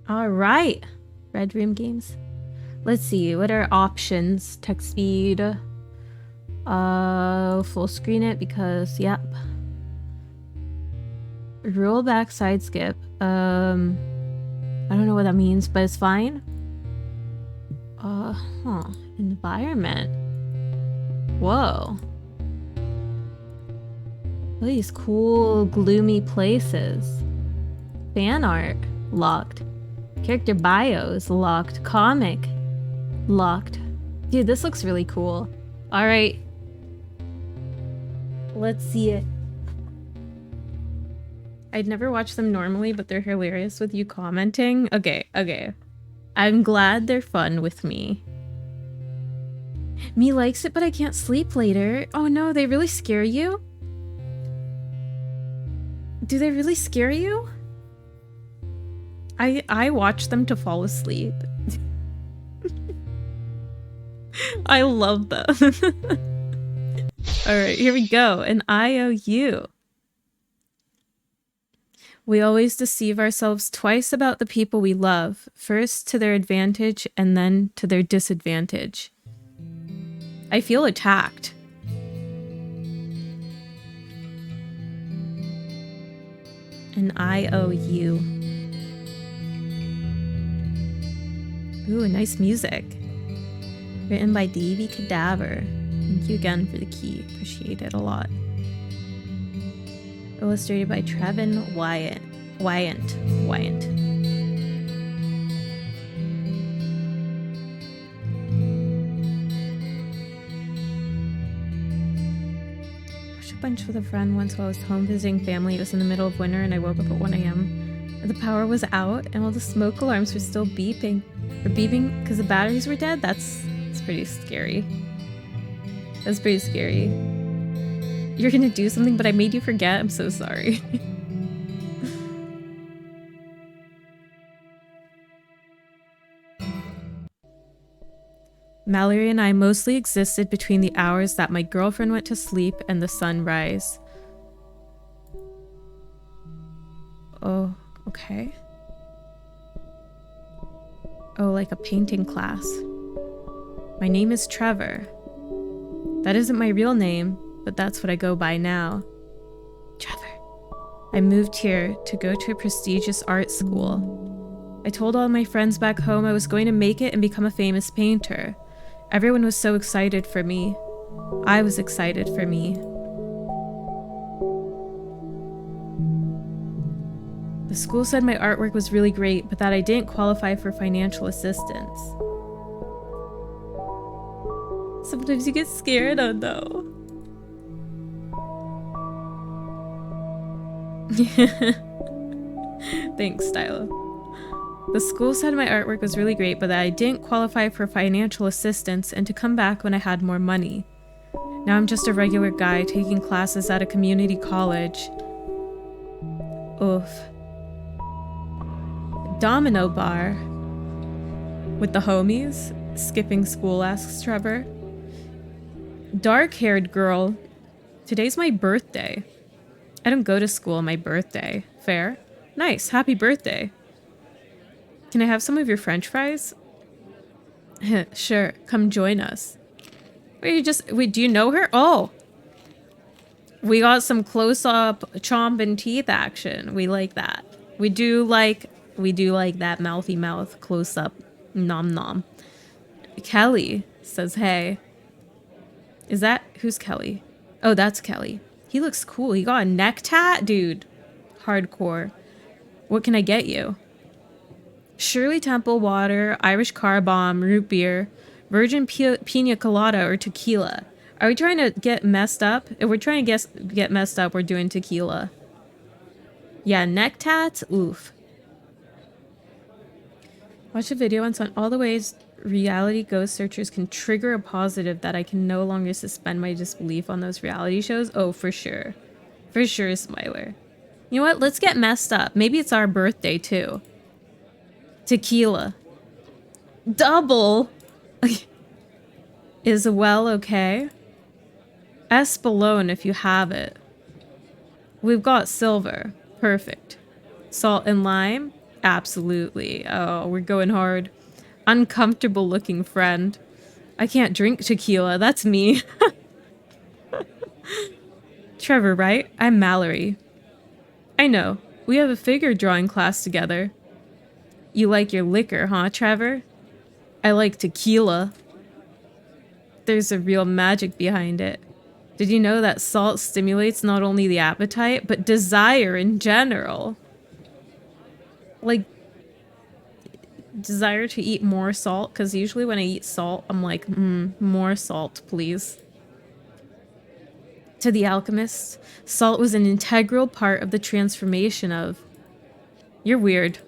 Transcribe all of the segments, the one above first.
All right. Red Room Games. Let's see. What are options? Text speed. Full screen it because, yep. Roll back side skip. I don't know what that means, but it's fine. Environment. Whoa. Look at these cool, gloomy places. Fan art. Locked. Character bios. Locked. Comic. Locked. Dude, this looks really cool. Alright. Let's see it. I'd never watch them normally, but they're hilarious with you commenting. Okay. I'm glad they're fun with me. Me likes it, but I can't sleep later. Oh no, they really scare you? Do they really scare you? I watch them to fall asleep. I love them. Alright, here we go. An IOU. We always deceive ourselves twice about the people we love, first to their advantage and then to their disadvantage. I feel attacked. An IOU. Ooh, nice music. Written by Davey Cadaver. Thank you again for the key. Appreciate it a lot. Illustrated by Trevin Wyant. Watched a bunch with a friend once while I was home visiting family. It was in the middle of winter and I woke up at 1 a.m. The power was out and all the smoke alarms were still beeping. Or beeping because the batteries were dead? That's pretty scary. That's pretty scary. You're gonna do something, but I made you forget. I'm so sorry. Mallory and I mostly existed between the hours that my girlfriend went to sleep and the sunrise. Oh, okay. Oh, like a painting class. My name is Trevor. That isn't my real name, but that's what I go by now. Trevor. I moved here to go to a prestigious art school. I told all my friends back home I was going to make it and become a famous painter. Everyone was so excited for me. I was excited for me. The school said my artwork was really great, but that I didn't qualify for financial assistance. Sometimes you get scared, oh no. Thanks, Stylo. The school said my artwork was really great, but that I didn't qualify for financial assistance and to come back when I had more money. Now I'm just a regular guy taking classes at a community college. Oof. Domino bar. With the homies? Skipping school, asks Trevor. Dark-haired girl. Today's my birthday. I don't go to school on my birthday. Fair? Nice. Happy birthday. Can I have some of your french fries? Sure. Come join us. Wait, do you know her? Oh. We got some close-up chomping teeth action. We like that. We do like that mouthy mouth close-up nom nom. Kelly says, hey. Who's Kelly? Oh, that's Kelly. He looks cool. He got a neck tat? Dude. Hardcore. What can I get you? Shirley Temple water, Irish car bomb, root beer, virgin pina colada, or tequila. Are we trying to get messed up? If we're trying to get messed up, we're doing tequila. Yeah, neck tats? Oof. Watch a video on all the ways reality ghost searchers can trigger a positive that I can no longer suspend my disbelief on those reality shows. Oh, for sure. For sure, Smiler. You know what? Let's get messed up. Maybe it's our birthday, too. Tequila. Double. Is well okay. Espolone if you have it. We've got silver. Perfect. Salt and lime. Absolutely. Oh, we're going hard. Uncomfortable looking friend. I can't drink tequila. That's me. Trevor, right? I'm Mallory. I know. We have a figure drawing class together. You like your liquor, huh, Trevor? I like tequila. There's a real magic behind it. Did you know that salt stimulates not only the appetite, but desire in general? Like, desire to eat more salt? Because usually when I eat salt, I'm like, more salt, please. To the alchemists, salt was an integral part of the transformation of... You're weird.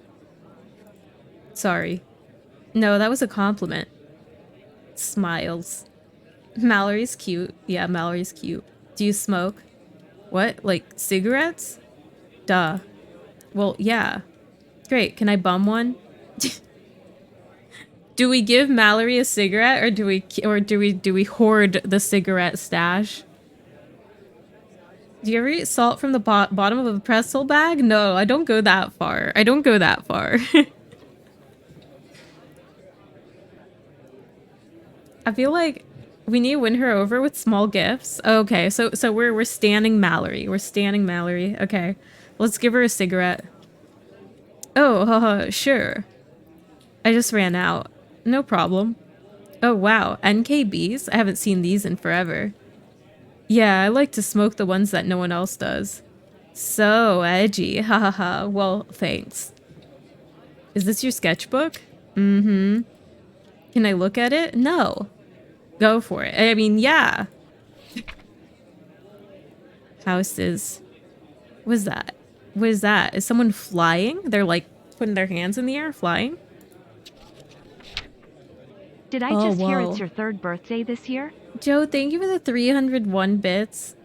Sorry. No, that was a compliment. Smiles. Mallory's cute. Yeah, Mallory's cute. Do you smoke? What? Like cigarettes? Duh. Well, yeah. Great. Can I bum one? Do we give Mallory a cigarette or do we hoard the cigarette stash? Do you ever eat salt from the bottom of a pretzel bag? No, I don't go that far. I don't go that far. I feel like we need to win her over with small gifts. Okay, so we're standing Mallory. We're standing Mallory. Okay. Let's give her a cigarette. Oh, haha, sure. I just ran out. No problem. Oh, wow. NKBs? I haven't seen these in forever. Yeah, I like to smoke the ones that no one else does. So edgy. Hahaha. Well, thanks. Is this your sketchbook? Mm-hmm. Can I look at it? No. Go for it. I mean, yeah. Houses. What is that? What is that? Is someone flying? They're like putting their hands in the air, flying? Did I just hear it's your third birthday this year? Joe, thank you for the 301 bits.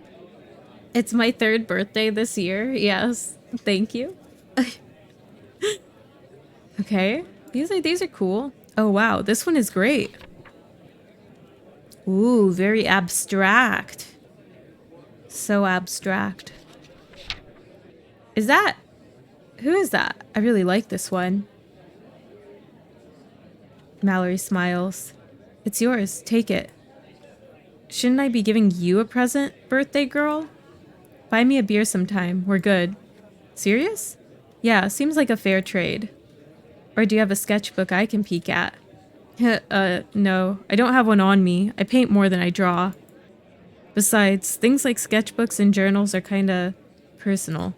It's my third birthday this year. Yes. Thank you. Okay. These are cool. Oh, wow. This one is great. Ooh, very abstract. So abstract. Is that... Who is that? I really like this one. Mallory smiles. It's yours. Take it. Shouldn't I be giving you a present, birthday girl? Buy me a beer sometime. We're good. Serious? Yeah, seems like a fair trade. Or do you have a sketchbook I can peek at? No. I don't have one on me. I paint more than I draw. Besides, things like sketchbooks and journals are kinda personal.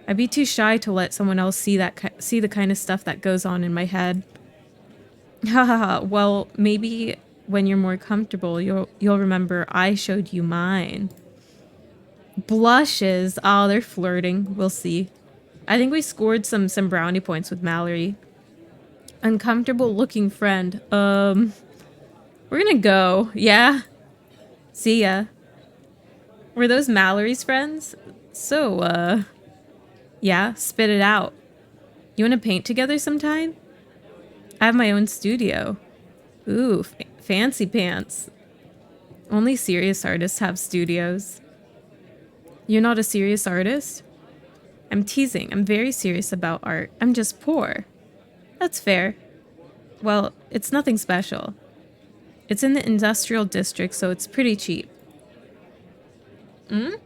I'd be too shy to let someone else see the kind of stuff that goes on in my head. Hahaha, well, maybe when you're more comfortable, you'll remember I showed you mine. Blushes. Oh, they're flirting. We'll see. I think we scored some brownie points with Mallory. Uncomfortable looking friend. We're gonna go. Yeah? See ya. Were those Mallory's friends? So, yeah, spit it out. You wanna paint together sometime? I have my own studio. Ooh, fancy pants. Only serious artists have studios. You're not a serious artist? I'm teasing. I'm very serious about art. I'm just poor. That's fair. Well, it's nothing special. It's in the industrial district, so it's pretty cheap. Give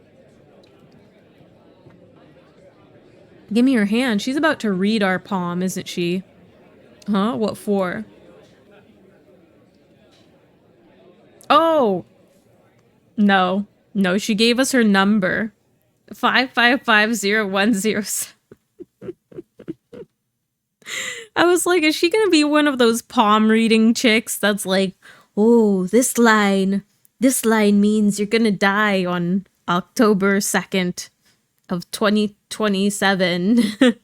me your hand. She's about to read our palm, isn't she? Huh? What for? Oh! No. No, she gave us her number. 5550107. I was like, is she gonna be one of those palm reading chicks that's like, oh, this line means you're gonna die on October 2nd of 2027.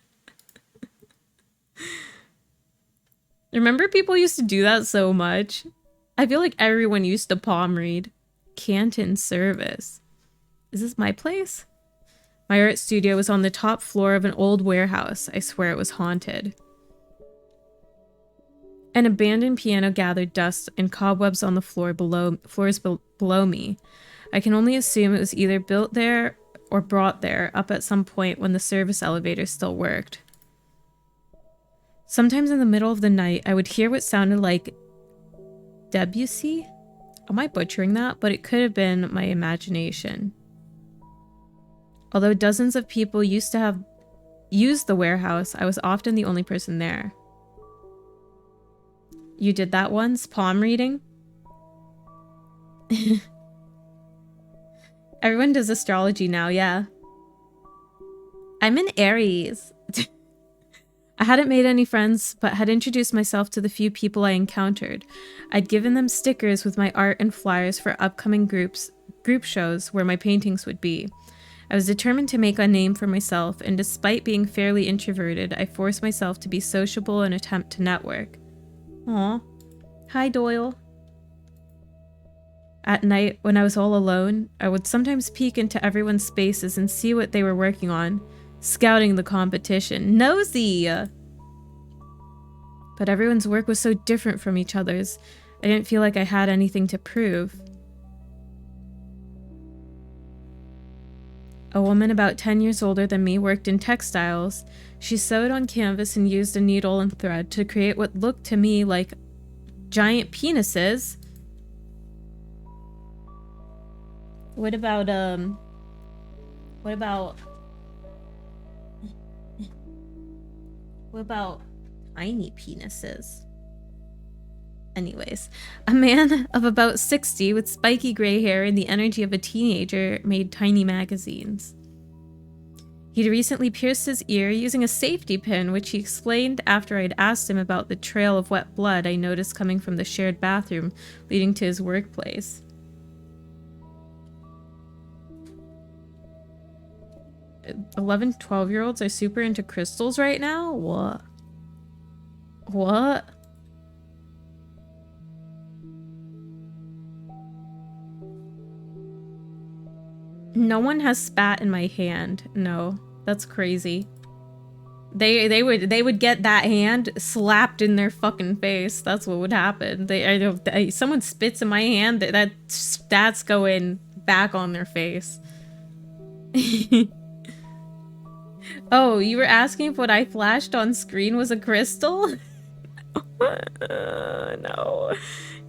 Remember people used to do that so much? I feel like everyone used to palm read. Canton service. Is this my place? My art studio was on the top floor of an old warehouse. I swear it was haunted. An abandoned piano gathered dust and cobwebs on the floors below me. I can only assume it was either built there or brought there up at some point when the service elevator still worked. Sometimes in the middle of the night, I would hear what sounded like Debussy? Am I butchering that? But it could have been my imagination. Although dozens of people used to have used the warehouse, I was often the only person there. You did that once? Palm reading? Everyone does astrology now, yeah. I'm an Aries. I hadn't made any friends, but had introduced myself to the few people I encountered. I'd given them stickers with my art and flyers for upcoming group shows where my paintings would be. I was determined to make a name for myself, and despite being fairly introverted, I forced myself to be sociable and attempt to network. Aw. Hi, Doyle. At night, when I was all alone, I would sometimes peek into everyone's spaces and see what they were working on. Scouting the competition. Nosy! But everyone's work was so different from each other's, I didn't feel like I had anything to prove. A woman about 10 years older than me worked in textiles. She sewed on canvas and used a needle and thread to create what looked to me like giant penises. What about tiny penises? Anyways, a man of about 60 with spiky gray hair and the energy of a teenager made tiny magazines. He'd recently pierced his ear using a safety pin, which he explained after I'd asked him about the trail of wet blood I noticed coming from the shared bathroom leading to his workplace. 11, 12-year-olds are super into crystals right now? What? What? No one has spat in my hand. No, that's crazy. They would get that hand slapped in their fucking face. That's what would happen. Someone spits in my hand, that's going back on their face. Oh, you were asking if what I flashed on screen was a crystal? No.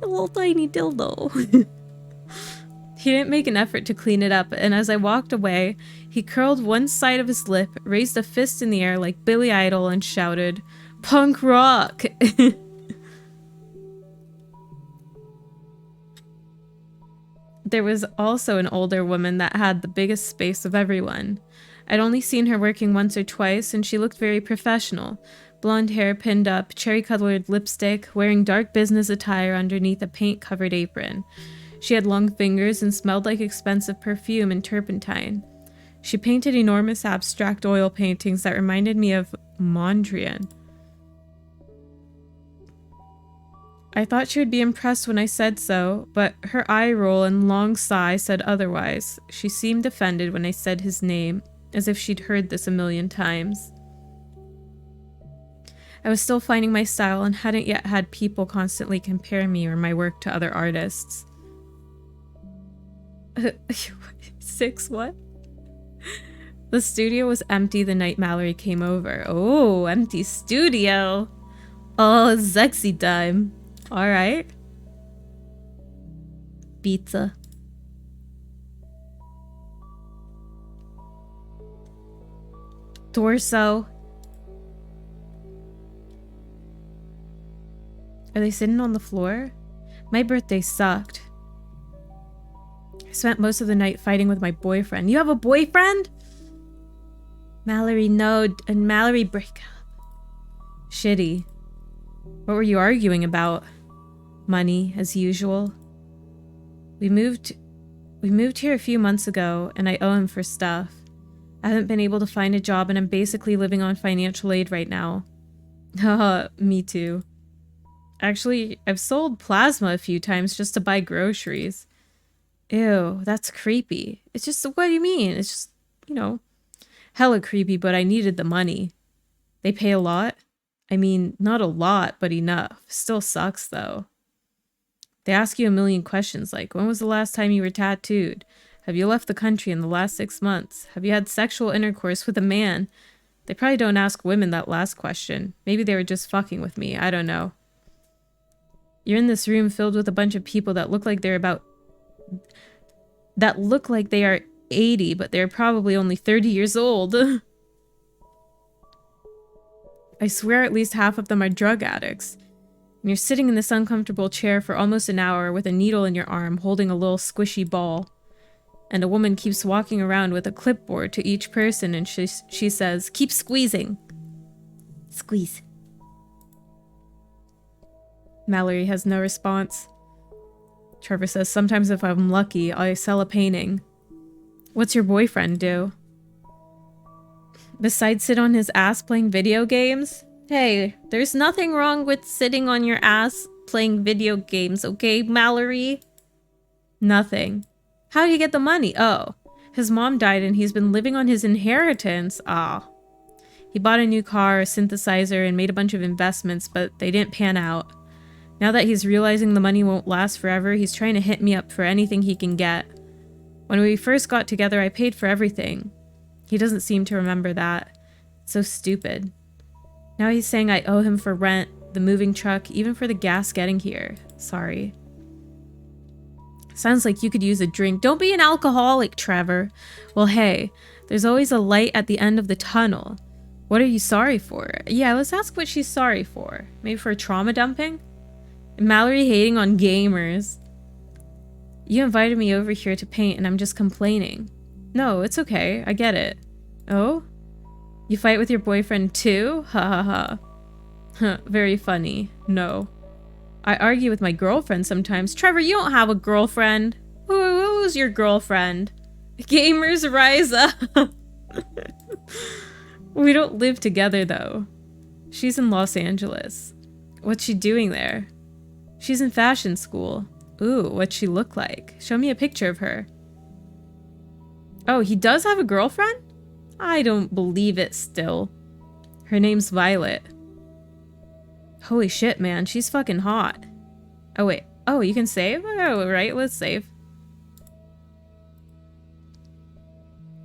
A little tiny dildo. He didn't make an effort to clean it up, and as I walked away, he curled one side of his lip, raised a fist in the air like Billy Idol, and shouted, "Punk rock!" There was also an older woman that had the biggest space of everyone. I'd only seen her working once or twice, and she looked very professional. Blonde hair pinned up, cherry-colored lipstick, wearing dark business attire underneath a paint-covered apron. She had long fingers and smelled like expensive perfume and turpentine. She painted enormous abstract oil paintings that reminded me of Mondrian. I thought she would be impressed when I said so, but her eye roll and long sigh said otherwise. She seemed offended when I said his name, as if she'd heard this a million times. I was still finding my style and hadn't yet had people constantly compare me or my work to other artists. 6 what? The studio was empty the night Mallory came over. Oh, empty studio. Oh, sexy time. Alright. Pizza. Torso. Are they sitting on the floor? My birthday sucked. I spent most of the night fighting with my boyfriend. You have a boyfriend? Mallory, no. And Mallory, break up. Shitty. What were you arguing about? Money, as usual. We moved here a few months ago, and I owe him for stuff. I haven't been able to find a job, and I'm basically living on financial aid right now. Haha, me too. Actually, I've sold plasma a few times just to buy groceries. Ew, that's creepy. It's just, what do you mean? It's just, hella creepy, but I needed the money. They pay a lot? I mean, not a lot, but enough. Still sucks, though. They ask you a million questions like, when was the last time you were tattooed? Have you left the country in the last 6 months? Have you had sexual intercourse with a man? They probably don't ask women that last question. Maybe they were just fucking with me. I don't know. You're in this room filled with a bunch of people that look like they are 80, but they're probably only 30 years old. I swear at least half of them are drug addicts. And you're sitting in this uncomfortable chair for almost an hour with a needle in your arm holding a little squishy ball. And a woman keeps walking around with a clipboard to each person and she says, "Keep squeezing." Squeeze. Mallory has no response. Trevor says, "Sometimes if I'm lucky, I sell a painting." What's your boyfriend do? Besides sit on his ass playing video games? Hey, there's nothing wrong with sitting on your ass playing video games, okay, Mallory? Nothing. How do you get the money? Oh, his mom died and he's been living on his inheritance. Ah. He bought a new car, a synthesizer, and made a bunch of investments, but they didn't pan out. Now that he's realizing the money won't last forever, he's trying to hit me up for anything he can get. When we first got together, I paid for everything. He doesn't seem to remember that. It's so stupid. Now he's saying I owe him for rent, the moving truck, even for the gas getting here. Sorry. Sounds like you could use a drink. Don't be an alcoholic, Trevor. Well, hey, there's always a light at the end of the tunnel. What are you sorry for? Yeah, let's ask what she's sorry for. Maybe for trauma dumping? Mallory hating on gamers. You invited me over here to paint and I'm just complaining. No, it's okay. I get it. Oh? You fight with your boyfriend too? Ha ha ha. Huh, very funny. No. I argue with my girlfriend sometimes. Trevor, you don't have a girlfriend. Who's your girlfriend? Gamers rise up. We don't live together though. She's in Los Angeles. What's she doing there? She's in fashion school. Ooh, what's she look like? Show me a picture of her. Oh, he does have a girlfriend? I don't believe it still. Her name's Violet. Holy shit, man. She's fucking hot. Oh, wait. Oh, you can save? Oh, right. Let's save.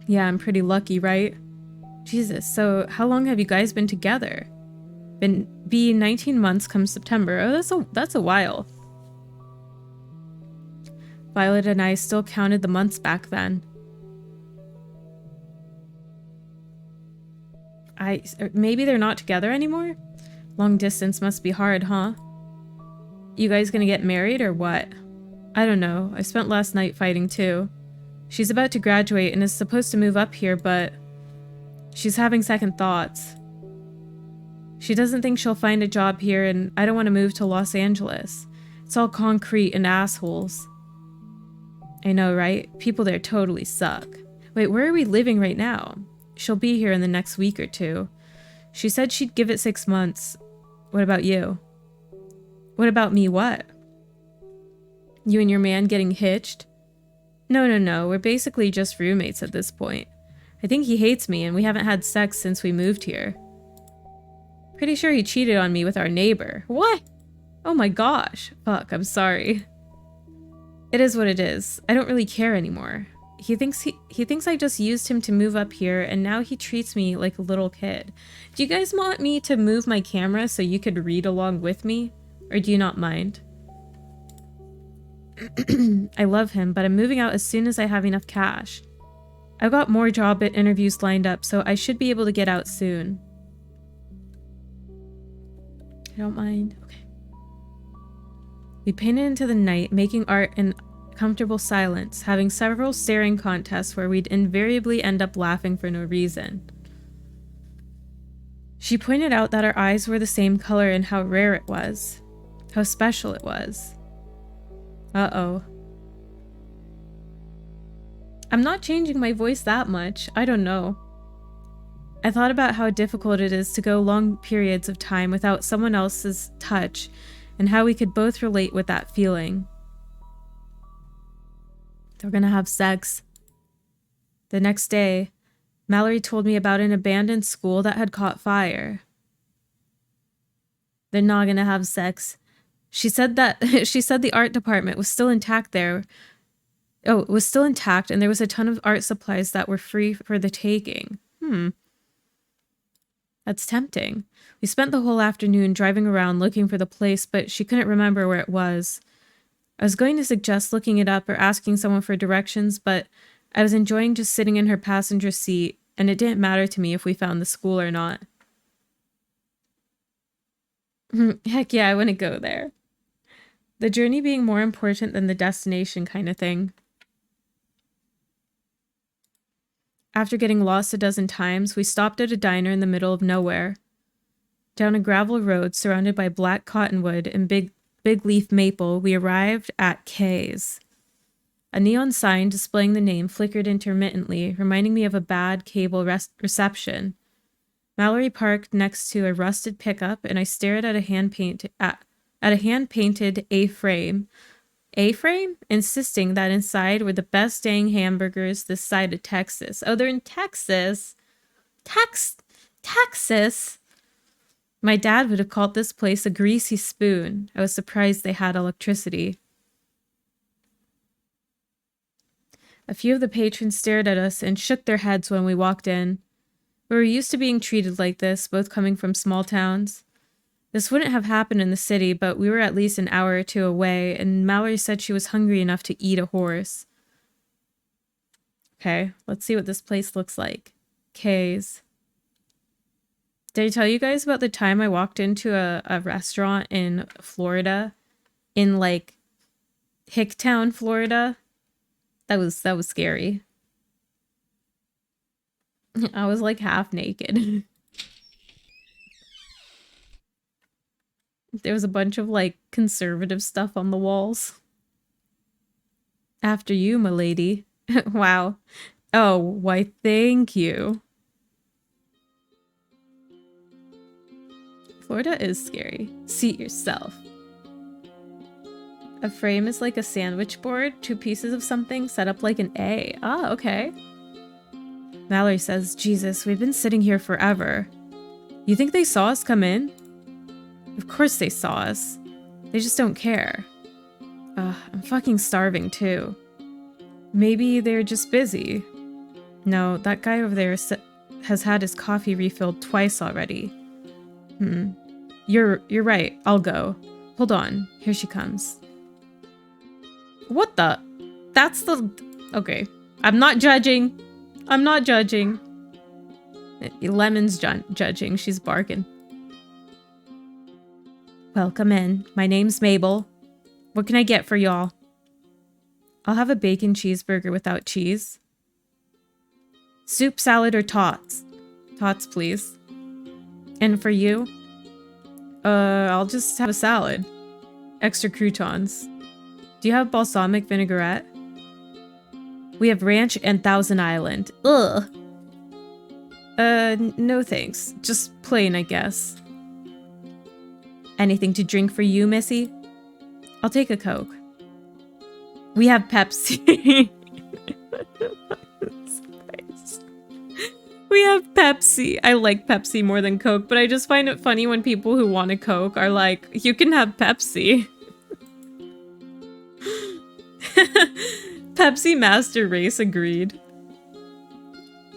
Yeah, I'm pretty lucky, right? Jesus, so how long have you guys been together? Be 19 months come September. Oh, that's a while. Violet and I still counted the months back then. Maybe they're not together anymore? Long distance must be hard, huh? You guys gonna get married or what? I don't know. I spent last night fighting too. She's about to graduate and is supposed to move up here, but she's having second thoughts. She doesn't think she'll find a job here, and I don't want to move to Los Angeles. It's all concrete and assholes. I know, right? People there totally suck. Wait, where are we living right now? She'll be here in the next week or two. She said she'd give it 6 months. What about you? What about me, what? You and your man getting hitched? No. We're basically just roommates at this point. I think he hates me and we haven't had sex since we moved here. Pretty sure he cheated on me with our neighbor. What? Oh my gosh. Fuck, I'm sorry. It is what it is. I don't really care anymore. He thinks I just used him to move up here, and now he treats me like a little kid. Do you guys want me to move my camera so you could read along with me? Or do you not mind? I love him, but I'm moving out as soon as I have enough cash. I've got more job interviews lined up, so I should be able to get out soon. I don't mind. Okay. We painted into the night, making art in comfortable silence, having several staring contests where we'd invariably end up laughing for no reason. She pointed out that our eyes were the same color and how rare it was, how special it was. Uh-oh. I'm not changing my voice that much. I don't know. I thought about how difficult it is to go long periods of time without someone else's touch and how we could both relate with that feeling. They're gonna have sex. The next day, Mallory told me about an abandoned school that had caught fire. They're not gonna have sex. She said the art department was still intact there. Oh, it was still intact and there was a ton of art supplies that were free for the taking. That's tempting. We spent the whole afternoon driving around looking for the place, but she couldn't remember where it was. I was going to suggest looking it up or asking someone for directions, but I was enjoying just sitting in her passenger seat, and it didn't matter to me if we found the school or not. Heck yeah, I want to go there. The journey being more important than the destination kind of thing. After getting lost a dozen times, we stopped at a diner in the middle of nowhere. Down a gravel road surrounded by black cottonwood and big leaf maple, we arrived at K's. A neon sign displaying the name flickered intermittently, reminding me of a bad cable reception. Mallory parked next to a rusted pickup, and I stared at a hand-painted A-frame. A-frame? Insisting that inside were the best dang hamburgers this side of Texas. Oh, they're in Texas. Texas? My dad would have called this place a greasy spoon. I was surprised they had electricity. A few of the patrons stared at us and shook their heads when we walked in. We were used to being treated like this, both coming from small towns. This wouldn't have happened in the city, but we were at least an hour or two away, and Mallory said she was hungry enough to eat a horse. Okay, let's see what this place looks like. K's. Did I tell you guys about the time I walked into a restaurant in Florida? In, like, Hicktown, Florida? That was scary. I was, like, half naked. There was a bunch of, like, conservative stuff on the walls. After you, m'lady. Wow. Oh, why, thank you. Florida is scary. Seat yourself. A frame is like a sandwich board, 2 pieces of something set up like an A. Ah, okay. Mallory says, Jesus, we've been sitting here forever. You think they saw us come in? Of course they saw us. They just don't care. I'm fucking starving too. Maybe they're just busy. No, that guy over there has had his coffee refilled twice already. You're right. I'll go. Hold on. Here she comes. What the? That's the... Okay. I'm not judging. I'm not judging. Lemon's judging. She's barking. Welcome in. My name's Mabel. What can I get for y'all? I'll have a bacon cheeseburger without cheese. Soup, salad, or tots? Tots, please. And for you? I'll just have a salad. Extra croutons. Do you have balsamic vinaigrette? We have ranch and Thousand Island. Ugh. No thanks. Just plain, I guess. Anything to drink for you, Missy? I'll take a Coke. We have Pepsi. We have Pepsi. I like Pepsi more than Coke, but I just find it funny when people who want a Coke are like, you can have Pepsi. Pepsi Master Race agreed.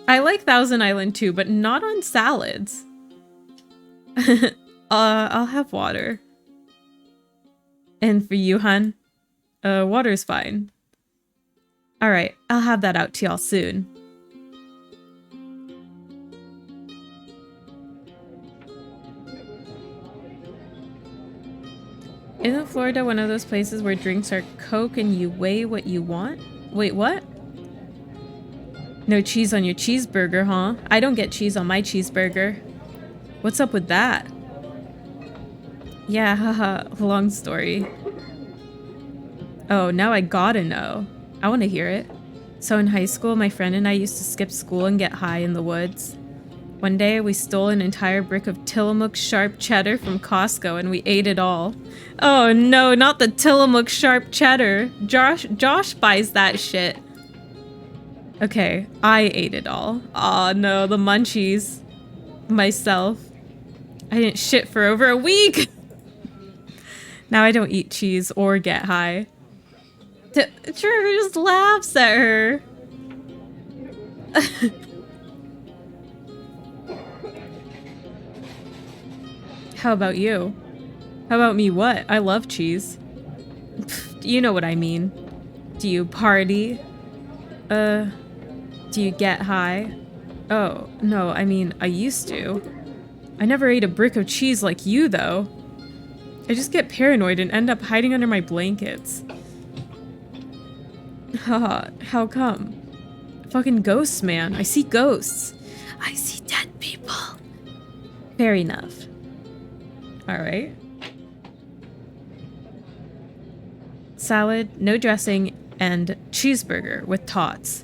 I like Thousand Island too, but not on salads. I'll have water. And for you, hun? Water's fine. Alright, I'll have that out to y'all soon. Isn't Florida one of those places where drinks are Coke and you weigh what you want? Wait, what? No cheese on your cheeseburger, huh? I don't get cheese on my cheeseburger. What's up with that? Yeah, haha, long story. Oh, now I gotta know. I want to hear it. So in high school, my friend and I used to skip school and get high in the woods. One day, we stole an entire brick of Tillamook sharp cheddar from Costco and we ate it all. Oh no, not the Tillamook sharp cheddar. Josh buys that shit. Okay, I ate it all. Aw no, the munchies. Myself. I didn't shit for over a week! Now I don't eat cheese or get high. Trevor just laughs at her. How about you? How about me what? I love cheese. Pfft, you know what I mean. Do you party? Do you get high? Oh, no, I mean, I used to. I never ate a brick of cheese like you, though. I just get paranoid and end up hiding under my blankets. Haha, how come? Fucking ghosts, man. I see ghosts. I see dead people. Fair enough. Alright. Salad, no dressing, and cheeseburger with tots.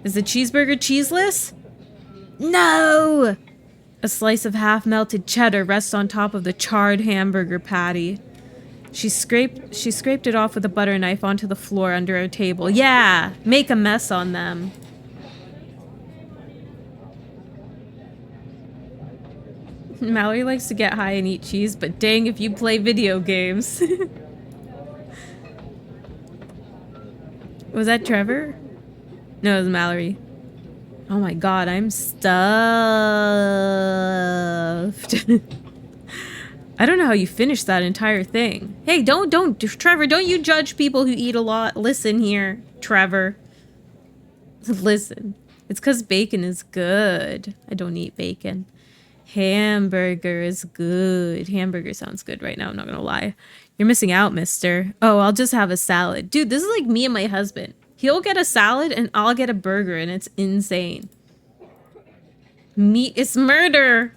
Is the cheeseburger cheeseless? No! A slice of half-melted cheddar rests on top of the charred hamburger patty. She scraped it off with a butter knife onto the floor under a table. Yeah! Make a mess on them. Mallory likes to get high and eat cheese, but dang if you play video games. Was that Trevor? No, it was Mallory. Oh my god, I'm stuffed. I don't know how you finished that entire thing. Hey, Trevor, don't you judge people who eat a lot. Listen here, Trevor. Listen. It's because bacon is good. I don't eat bacon. Hamburger is good. Hamburger sounds good right now, I'm not gonna lie. You're missing out, mister. Oh, I'll just have a salad. Dude, this is like me and my husband. He'll get a salad and I'll get a burger and it's insane. Meat is murder.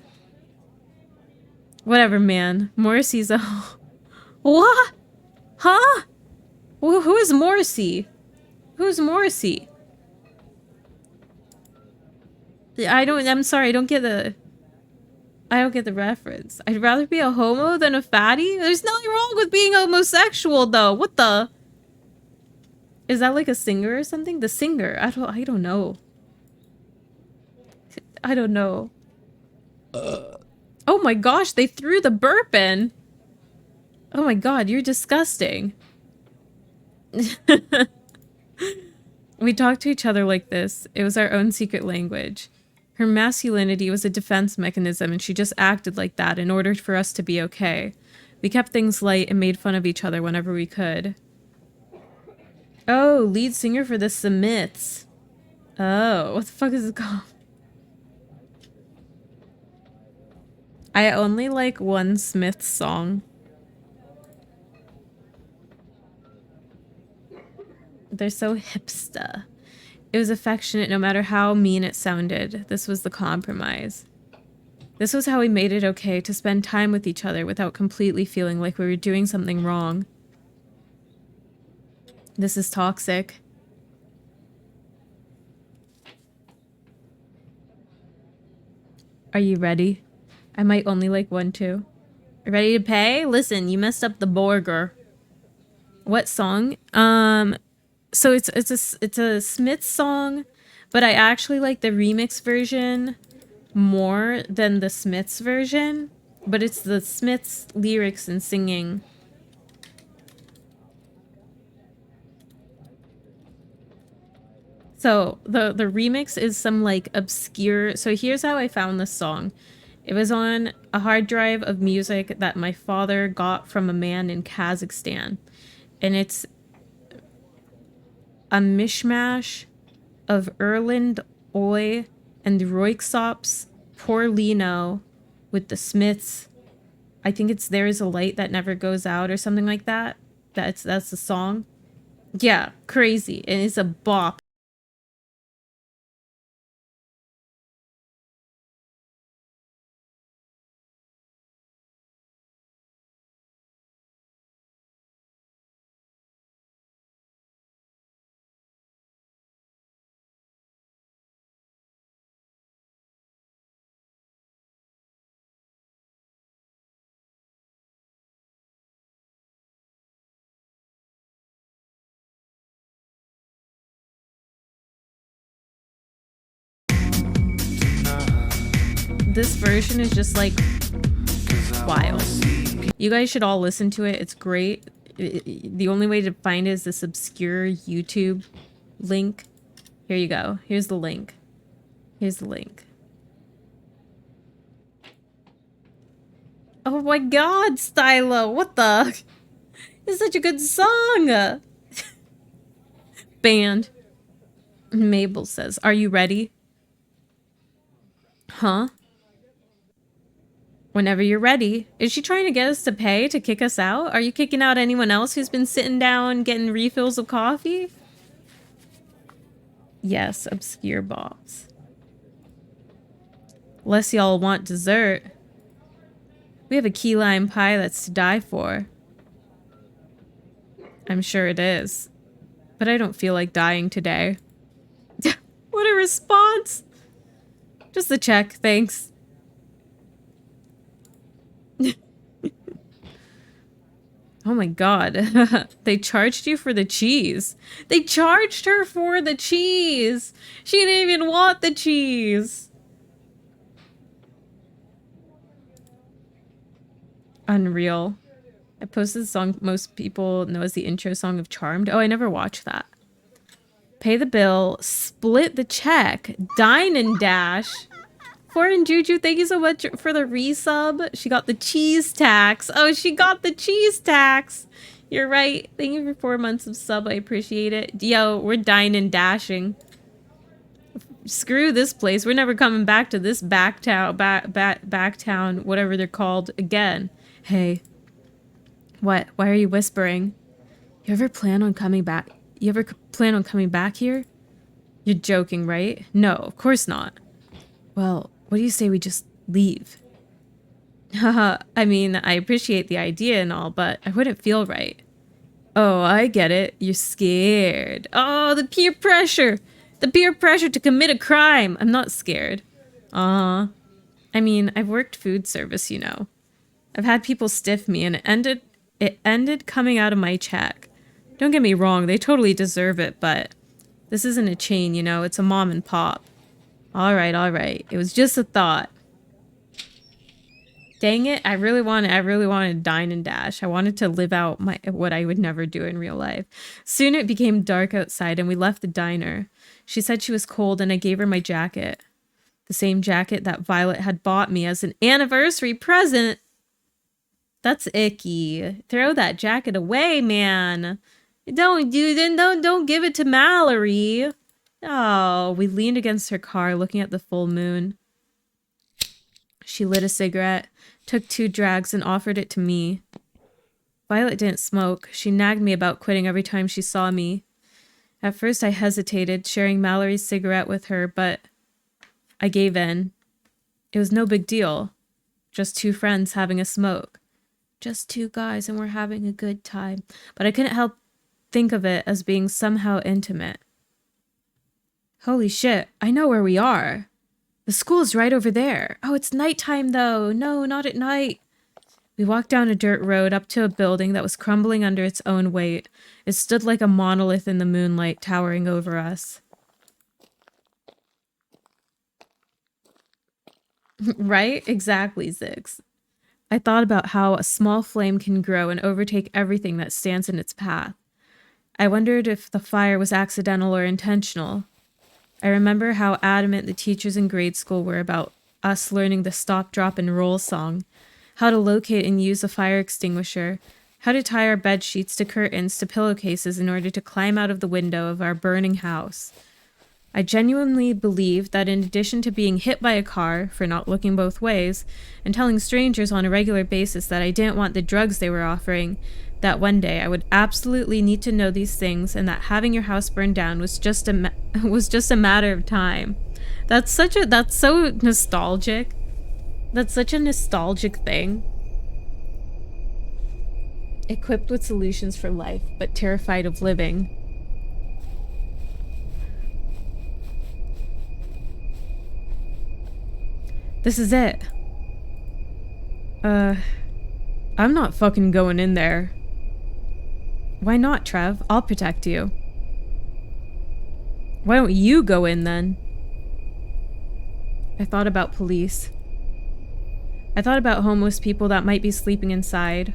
Whatever, man. Morrissey's a... What? Huh? Who is Morrissey? Who's Morrissey? I'm sorry, I don't get the reference. I'd rather be a homo than a fatty? There's nothing wrong with being homosexual, though. What the? Is that like a singer or something? The singer. I don't know. I don't know. Oh my gosh, they threw the burp in. Oh my god, you're disgusting. We talked to each other like this. It was our own secret language. Her masculinity was a defense mechanism, and she just acted like that in order for us to be okay. We kept things light and made fun of each other whenever we could. Oh, lead singer for the Smiths. Oh, what the fuck is it called? I only like one Smiths song. They're so hipster. It was affectionate no matter how mean it sounded. This was the compromise. This was how we made it okay to spend time with each other without completely feeling like we were doing something wrong. This is toxic. Are you ready? I might only like one too. Ready to pay? Listen, you messed up the burger. What song? So it's a Smiths song, but I actually like the remix version more than the Smiths version. But it's the Smiths lyrics and singing. So the remix is some like obscure. So here's how I found this song. It was on a hard drive of music that my father got from a man in Kazakhstan. And it's a mishmash of Erland Oi and Royksop's Poor Lino with the Smiths. I think it's There Is a Light That Never Goes Out or something like that. That's the song. Yeah, crazy. And it's a bop. This version is just like wild. You guys should all listen to it. It's great. The only way to find it is this obscure YouTube link. Here you go. Here's the link. Here's the link. Oh my god, Stylo, what the? It's such a good song. Band. Mabel says, are you ready? Huh? Whenever you're ready. Is she trying to get us to pay to kick us out? Are you kicking out anyone else who's been sitting down getting refills of coffee? Yes, obscure bops. Unless y'all want dessert. We have a key lime pie that's to die for. I'm sure it is. But I don't feel like dying today. What a response! Just the check, thanks. Oh my god. They charged you for the cheese. They charged her for the cheese! She didn't even want the cheese! Unreal. I posted the song most people know as the intro song of Charmed. Oh, I never watched that. Pay the bill, split the check, dine and dash. Foreign Juju, thank you so much for the resub. She got the cheese tax. Oh, she got the cheese tax. You're right. Thank you for 4 months of sub. I appreciate it. Yo, we're dine and dashing. Screw this place. We're never coming back to this back town, whatever they're called again. Hey. What? Why are you whispering? You ever plan on coming back? You ever plan on coming back here? You're joking, right? No, of course not. Well, what do you say we just leave? Haha, I mean, I appreciate the idea and all, but I wouldn't feel right. Oh, I get it. You're scared. Oh, the peer pressure. The peer pressure to commit a crime. I'm not scared. I mean, I've worked food service, you know. I've had people stiff me and it ended coming out of my check. Don't get me wrong, they totally deserve it, but this isn't a chain, you know, it's a mom and pop. All right. It was just a thought. Dang it, I really wanted to dine and dash. I wanted to live out what I would never do in real life. Soon it became dark outside and we left the diner. She said she was cold and I gave her my jacket. The same jacket that Violet had bought me as an anniversary present. That's icky. Throw that jacket away, man. Don't give it to Mallory. Oh, we leaned against her car looking at the full moon. She lit a cigarette, took 2 drags, and offered it to me. Violet didn't smoke. She nagged me about quitting every time she saw me. At first I hesitated, sharing Mallory's cigarette with her, but I gave in. It was no big deal. Just 2 friends having a smoke. Just 2 guys and we're having a good time. But I couldn't help think of it as being somehow intimate. Holy shit, I know where we are. The school's right over there. Oh, it's nighttime though. No, not at night. We walked down a dirt road up to a building that was crumbling under its own weight. It stood like a monolith in the moonlight, towering over us. Right? Exactly, Zix. I thought about how a small flame can grow and overtake everything that stands in its path. I wondered if the fire was accidental or intentional. I remember how adamant the teachers in grade school were about us learning the stop, drop, and roll song, how to locate and use a fire extinguisher, how to tie our bed sheets to curtains to pillowcases in order to climb out of the window of our burning house. I genuinely believed that in addition to being hit by a car for not looking both ways and telling strangers on a regular basis that I didn't want the drugs they were offering, that one day I would absolutely need to know these things and that having your house burned down was just a matter of time. That's so nostalgic. That's such a nostalgic thing. Equipped with solutions for life, but terrified of living. This is it. I'm not fucking going in there. Why not, Trev? I'll protect you. Why don't you go in then? I thought about police. I thought about homeless people that might be sleeping inside.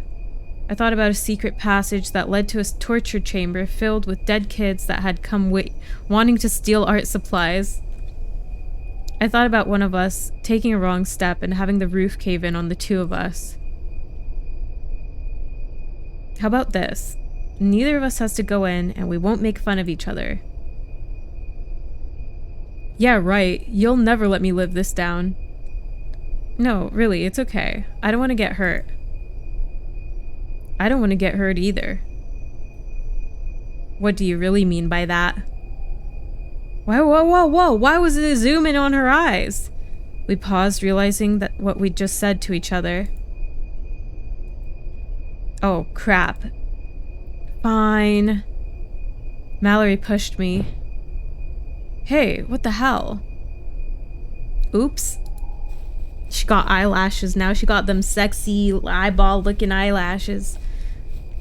I thought about a secret passage that led to a torture chamber filled with dead kids that had come wanting to steal art supplies. I thought about one of us taking a wrong step and having the roof cave in on the 2 of us. How about this? Neither of us has to go in, and we won't make fun of each other. Yeah, right. You'll never let me live this down. No, really, it's okay. I don't want to get hurt. I don't want to get hurt either. What do you really mean by that? Whoa. Why was it a zoom in on her eyes? We paused, realizing that what we'd just said to each other. Oh, crap. Fine. Mallory pushed me. Hey, what the hell? Oops. She got eyelashes now. She got them sexy eyeball-looking eyelashes.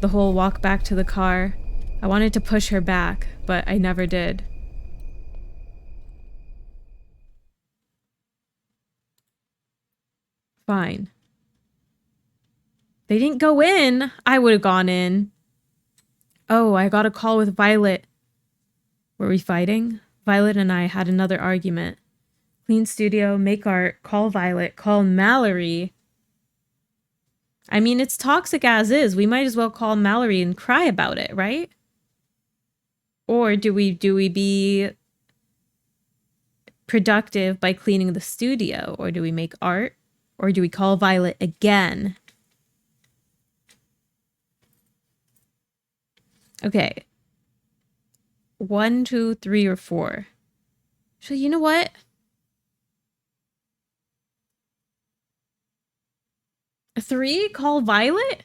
The whole walk back to the car. I wanted to push her back, but I never did. Fine. They didn't go in. I would have gone in. Oh, I got a call with Violet. Were we fighting? Violet and I had another argument. Clean studio, make art, call Violet, call Mallory. I mean, it's toxic as is. We might as well call Mallory and cry about it, right? Or do we be productive by cleaning the studio? Or do we make art? Or do we call Violet again? Okay. 1, 2, 3, or 4. So you know what? A 3? Call Violet?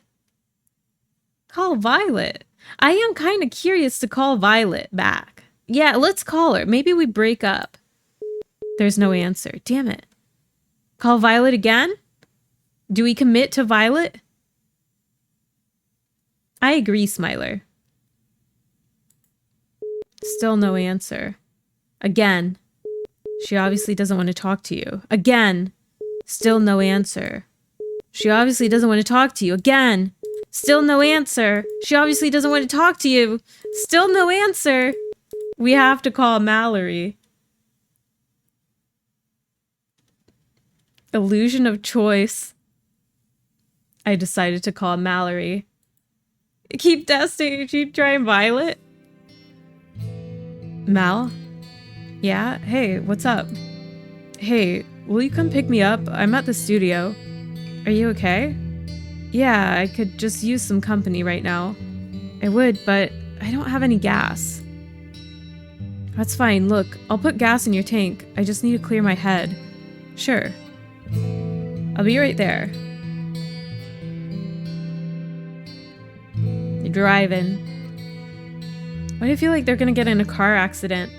Call Violet. I am kind of curious to call Violet back. Yeah, let's call her. Maybe we break up. There's no answer. Damn it. Call Violet again? Do we commit to Violet? I agree, Smiler. Still no answer. Again. She obviously doesn't want to talk to you. Again. Still no answer. She obviously doesn't want to talk to you. Again. Still no answer. She obviously doesn't want to talk to you. Still no answer. We have to call Mallory. Illusion of choice. I decided to call Mallory. Keep testing. Keep trying Violet. Mal? Yeah? Hey, what's up? Hey, will you come pick me up? I'm at the studio. Are you okay? Yeah, I could just use some company right now. I would, but I don't have any gas. That's fine. Look, I'll put gas in your tank. I just need to clear my head. Sure. I'll be right there. You're driving. Why do you feel like they're gonna get in a car accident?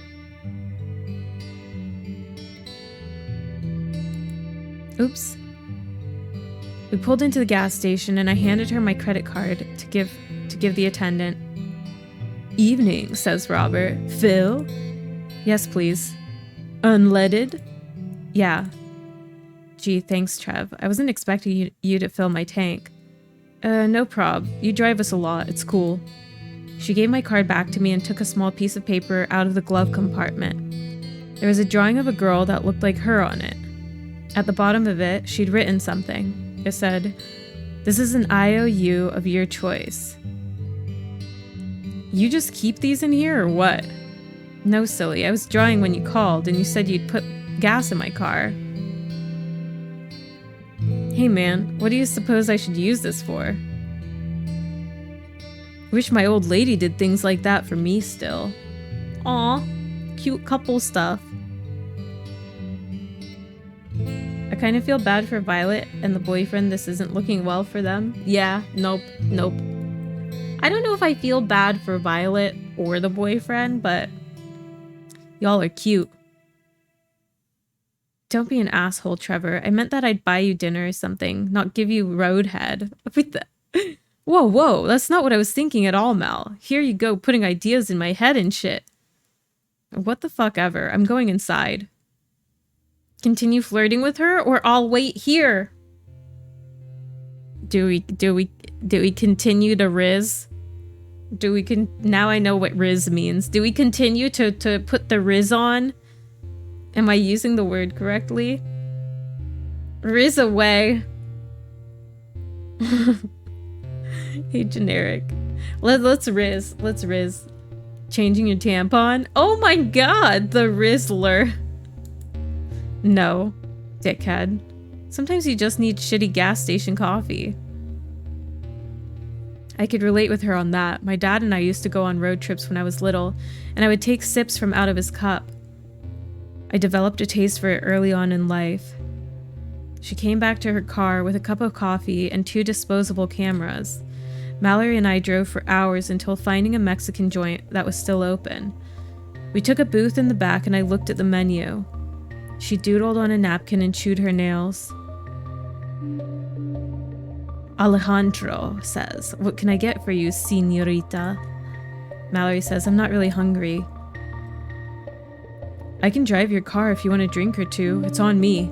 Oops. We pulled into the gas station and I handed her my credit card to give the attendant. Evening, says Robert. Fill? Yes, please. Unleaded? Yeah. Gee, thanks, Trev. I wasn't expecting you to fill my tank. No prob. You drive us a lot. It's cool. She gave my card back to me and took a small piece of paper out of the glove compartment. There was a drawing of a girl that looked like her on it. At the bottom of it, she'd written something. It said, "This is an IOU of your choice." You just keep these in here or what? No, silly. I was drawing when you called and you said you'd put gas in my car. Hey man, what do you suppose I should use this for? Wish my old lady did things like that for me still. Aw, cute couple stuff. I kind of feel bad for Violet and the boyfriend. This isn't looking well for them. Yeah, nope. I don't know if I feel bad for Violet or the boyfriend, but y'all are cute. Don't be an asshole, Trevor. I meant that I'd buy you dinner or something, not give you roadhead. Whoa, that's not what I was thinking at all, Mal. Here you go, putting ideas in my head and shit. What the fuck ever. I'm going inside. Continue flirting with her, or I'll wait here. Do we continue to riz? Now I know what riz means. Do we continue to put the riz on? Am I using the word correctly? Riz away. Hey, generic. Let's Riz. Let's Riz. Changing your tampon? Oh my god, the Rizzler. No, dickhead. Sometimes you just need shitty gas station coffee. I could relate with her on that. My dad and I used to go on road trips when I was little, and I would take sips from out of his cup. I developed a taste for it early on in life. She came back to her car with a cup of coffee and 2 disposable cameras. Mallory and I drove for hours until finding a Mexican joint that was still open. We took a booth in the back and I looked at the menu. She doodled on a napkin and chewed her nails. Alejandro says, "What can I get for you, señorita?" Mallory says, "I'm not really hungry." "I can drive your car if you want a drink or two. It's on me.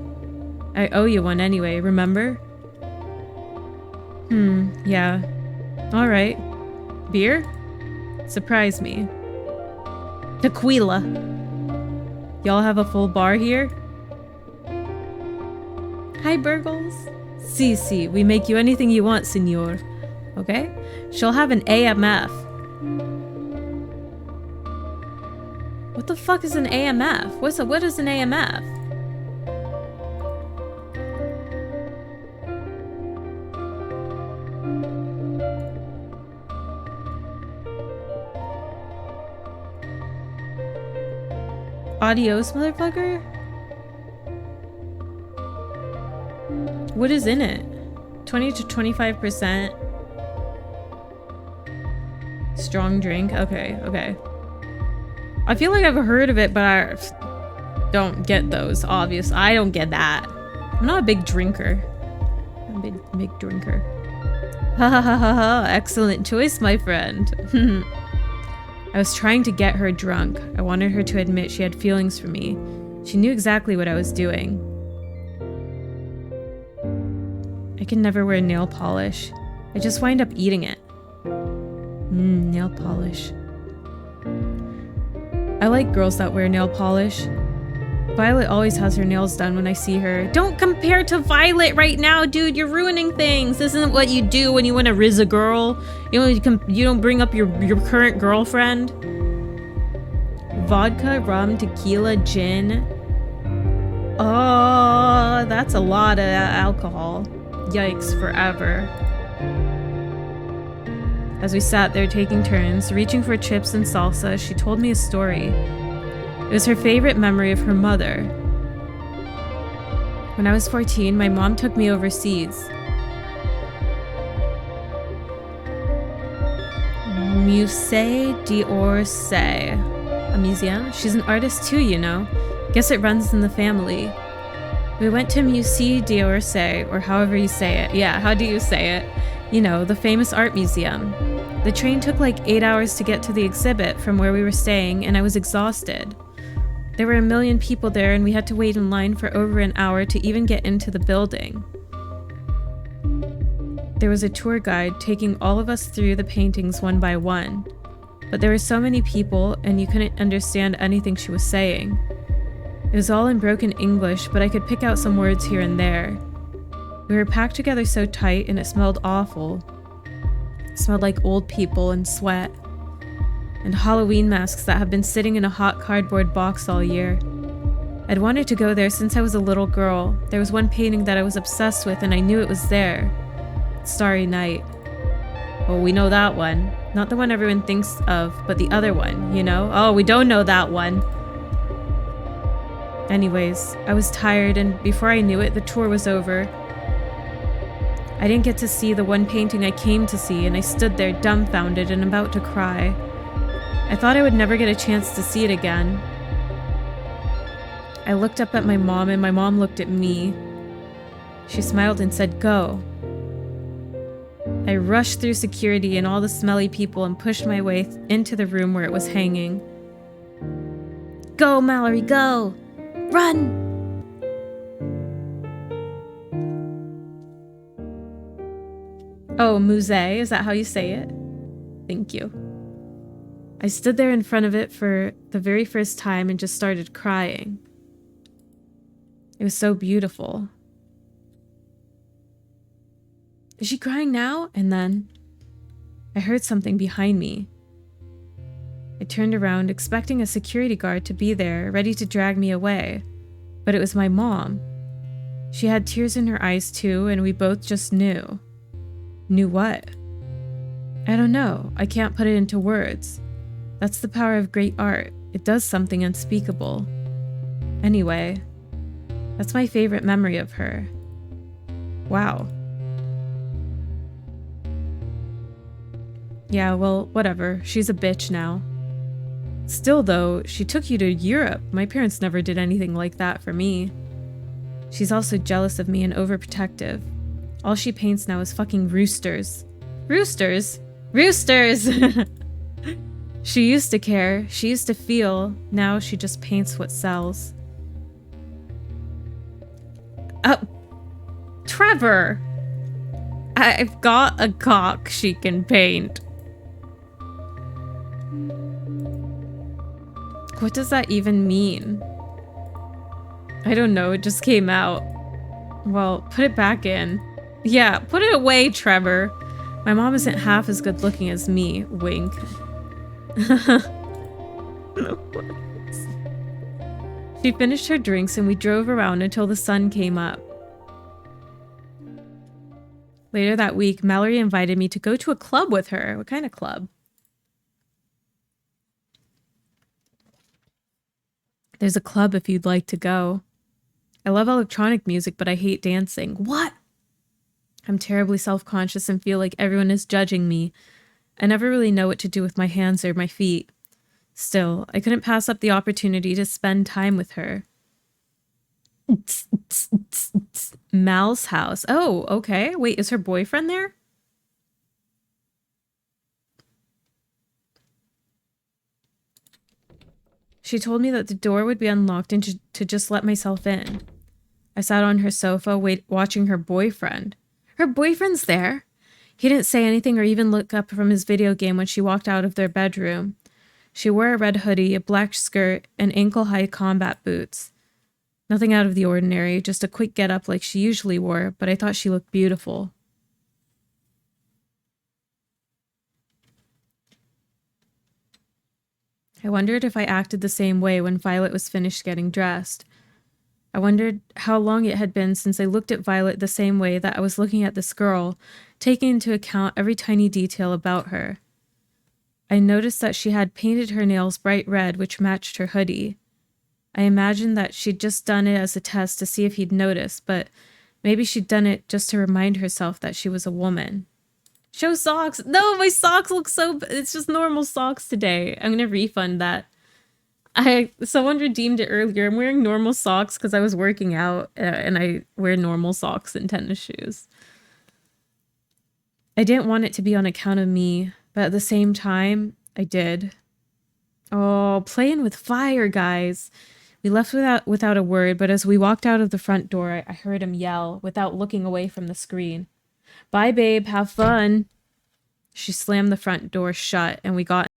I owe you one anyway, remember?" Yeah. Alright. Beer? Surprise me. Tequila. Y'all have a full bar here? Hi, Burgles. Si, we make you anything you want, senor. Okay? She'll have an AMF. What the fuck is an AMF? What is an AMF? Adios, motherfucker? What is in it? 20 to 25%. Strong drink. Okay. I feel like I've heard of it, but I don't get those, obvious. I don't get that. I'm not a big drinker. I'm a big drinker. Ha ha ha ha ha. Excellent choice, my friend. I was trying to get her drunk. I wanted her to admit she had feelings for me. She knew exactly what I was doing. I can never wear nail polish. I just wind up eating it. Nail polish. I like girls that wear nail polish. Violet always has her nails done when I see her. Don't compare to Violet right now, dude. You're ruining things. This isn't what you do when you want to rizz a girl. You don't bring up your current girlfriend. Vodka, rum, tequila, gin. Oh, that's a lot of alcohol. Yikes, forever. As we sat there taking turns, reaching for chips and salsa, she told me a story. It was her favorite memory of her mother. When I was 14, my mom took me overseas. Musée d'Orsay. A museum? She's an artist too, you know. Guess it runs in the family. We went to Musée d'Orsay, or however you say it. Yeah, how do you say it? You know, the famous art museum. The train took like 8 hours to get to the exhibit from where we were staying, and I was exhausted. There were 1 million people there, and we had to wait in line for over an hour to even get into the building. There was a tour guide taking all of us through the paintings one by one, but there were so many people, and you couldn't understand anything she was saying. It was all in broken English, but I could pick out some words here and there. We were packed together so tight, and it smelled awful. It smelled like old people and sweat. And Halloween masks that have been sitting in a hot cardboard box all year. I'd wanted to go there since I was a little girl. There was one painting that I was obsessed with, and I knew it was there. Starry Night. Well, we know that one. Not the one everyone thinks of, but the other one, you know? Oh, we don't know that one. Anyways, I was tired, and before I knew it, the tour was over. I didn't get to see the one painting I came to see, and I stood there dumbfounded and about to cry. I thought I would never get a chance to see it again. I looked up at my mom, and my mom looked at me. She smiled and said, "Go." I rushed through security and all the smelly people and pushed my way into the room where it was hanging. "Go, Mallory, go! Run!" Oh, musée, is that how you say it? Thank you. I stood there in front of it for the very first time and just started crying. It was so beautiful. Is she crying now? And then I heard something behind me. I turned around, expecting a security guard to be there, ready to drag me away. But it was my mom. She had tears in her eyes too, and we both just knew. Knew what? I don't know. I can't put it into words. That's the power of great art. It does something unspeakable. Anyway, that's my favorite memory of her. Wow. Yeah, well, whatever. She's a bitch now. Still, though, she took you to Europe. My parents never did anything like that for me. She's also jealous of me and overprotective. All she paints now is fucking roosters. Roosters? Roosters! She used to care. She used to feel. Now she just paints what sells. Trevor! I've got a cock she can paint. What does that even mean? I don't know, it just came out. Well, put it back in. Yeah, put it away, Trevor. My mom isn't half as good looking as me. Wink. She finished her drinks and we drove around until the sun came up. Later that week, Mallory invited me to go to a club with her. What kind of club? There's a club if you'd like to go. I love electronic music, but I hate dancing. What? I'm terribly self-conscious and feel like everyone is judging me. I never really know what to do with my hands or my feet. Still, I couldn't pass up the opportunity to spend time with her. Mal's house. Oh, okay. Wait, is her boyfriend there? She told me that the door would be unlocked and to just let myself in. I sat on her sofa, watching her boyfriend. Her boyfriend's there. He didn't say anything or even look up from his video game when she walked out of their bedroom. She wore a red hoodie, a black skirt, and ankle-high combat boots. Nothing out of the ordinary, just a quick get-up like she usually wore, but I thought she looked beautiful. I wondered if I acted the same way when Violet was finished getting dressed. I wondered how long it had been since I looked at Violet the same way that I was looking at this girl, taking into account every tiny detail about her. I noticed that she had painted her nails bright red, which matched her hoodie. I imagined that she'd just done it as a test to see if he'd notice, but maybe she'd done it just to remind herself that she was a woman. Show socks! No, my socks look so... It's just normal socks today. I'm gonna refund that. Someone redeemed it earlier. I'm wearing normal socks because I was working out and I wear normal socks and tennis shoes. I didn't want it to be on account of me, but at the same time, I did. Oh, playing with fire, guys. We left without a word, but as we walked out of the front door, I heard him yell without looking away from the screen. Bye, babe. Have fun. She slammed the front door shut and we got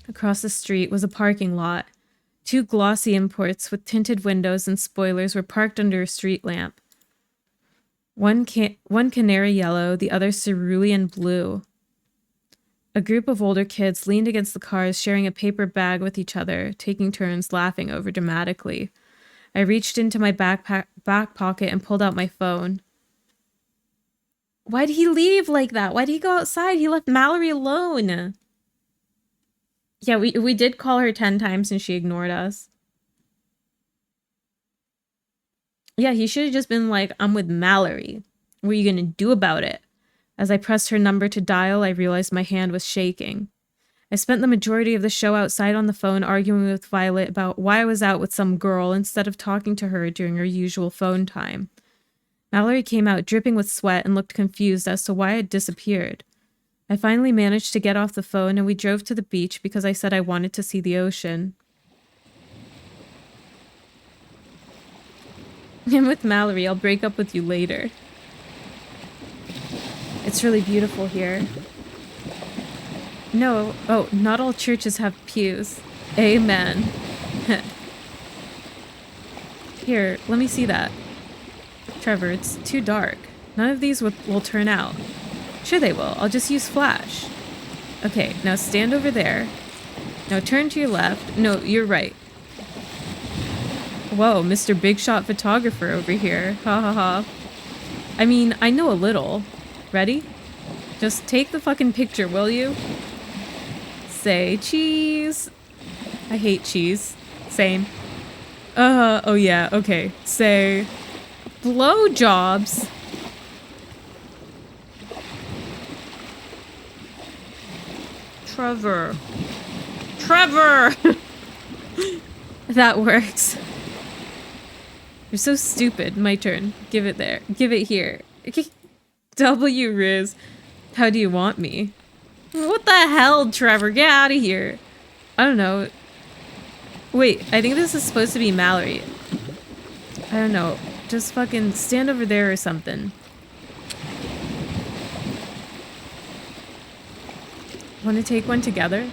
Across the street was a parking lot. 2 glossy imports with tinted windows and spoilers were parked under a street lamp. One canary yellow, the other cerulean blue. A group of older kids leaned against the cars, sharing a paper bag with each other, taking turns laughing over dramatically. I reached into my back pocket and pulled out my phone. Why'd he leave like that? Why'd he go outside? He left Mallory alone. Yeah, we did call her 10 times and she ignored us. Yeah, he should have just been like, I'm with Mallory. What are you gonna do about it? As I pressed her number to dial, I realized my hand was shaking. I spent the majority of the show outside on the phone arguing with Violet about why I was out with some girl instead of talking to her during her usual phone time. Mallory came out dripping with sweat and looked confused as to why I had disappeared. I finally managed to get off the phone and we drove to the beach because I said I wanted to see the ocean. I'm with Mallory. I'll break up with you later. It's really beautiful here. No. Oh, not all churches have pews. Amen. Here, let me see that. Trevor, it's too dark. None of these will turn out. Sure they will. I'll just use flash. Okay, now stand over there. Now turn to your left. No, you're right. Whoa, Mr. Big Shot Photographer over here. Ha ha ha. I mean, I know a little. Ready? Just take the fucking picture, will you? Say cheese. I hate cheese. Same. Oh yeah, okay. Say blowjobs. Trevor. That works. You're so stupid. My turn. Give it there. Give it here. W Riz. How do you want me? What the hell, Trevor? Get out of here. I don't know. Wait, I think this is supposed to be Mallory. I don't know. Just fucking stand over there or something. Want to take one together?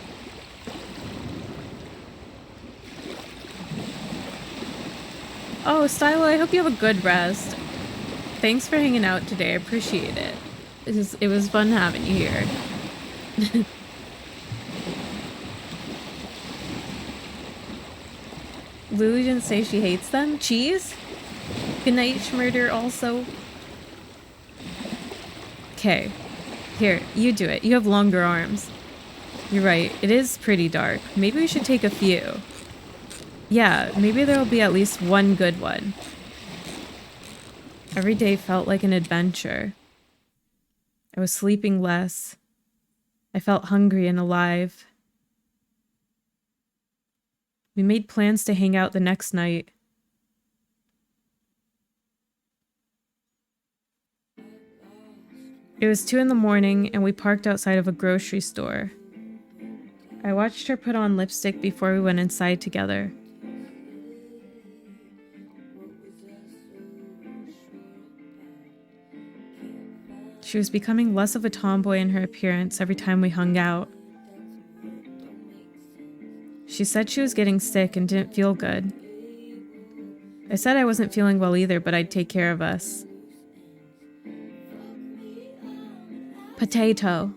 Oh, Stylo, I hope you have a good rest. Thanks for hanging out today. I appreciate it. It was fun having you here. Lulu didn't say she hates them. Cheese? Good night, Schmurder, also. Okay. Here, you do it. You have longer arms. You're right. It is pretty dark. Maybe we should take a few. Yeah, maybe there'll be at least one good one. Every day felt like an adventure. I was sleeping less. I felt hungry and alive. We made plans to hang out the next night. It was 2 in the morning and we parked outside of a grocery store. I watched her put on lipstick before we went inside together. She was becoming less of a tomboy in her appearance every time we hung out. She said she was getting sick and didn't feel good. I said I wasn't feeling well either, but I'd take care of us. Potato.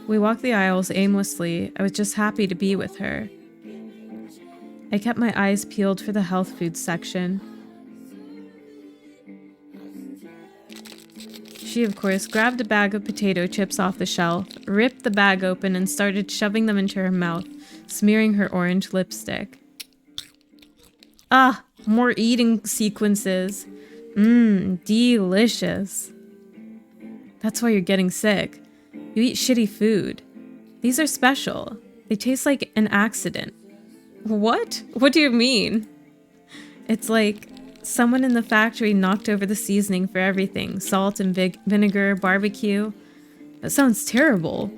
We walked the aisles aimlessly. I was just happy to be with her. I kept my eyes peeled for the health food section. She, of course, grabbed a bag of potato chips off the shelf, ripped the bag open, and started shoving them into her mouth, smearing her orange lipstick. Ah, more eating sequences. Delicious. That's why you're getting sick. You eat shitty food. These are special. They taste like an accident. What? What do you mean? It's like someone in the factory knocked over the seasoning for everything. Salt and vinegar, barbecue. That sounds terrible.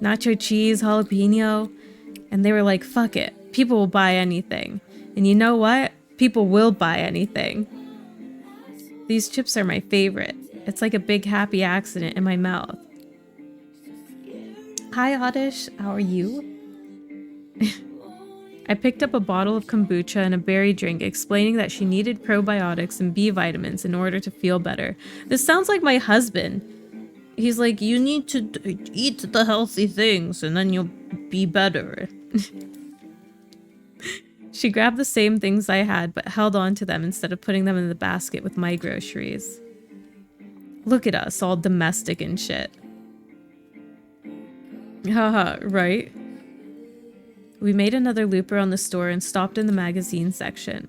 Nacho cheese, jalapeno. And they were like, fuck it. People will buy anything. And you know what? People will buy anything. These chips are my favorite. It's like a big happy accident in my mouth. Hi, Oddish. How are you? I picked up a bottle of kombucha and a berry drink, explaining that she needed probiotics and B vitamins in order to feel better. This sounds like my husband. He's like, you need to eat the healthy things and then you'll be better. She grabbed the same things I had, but held on to them instead of putting them in the basket with my groceries. Look at us, all domestic and shit. Haha, right? We made another loop around the store and stopped in the magazine section.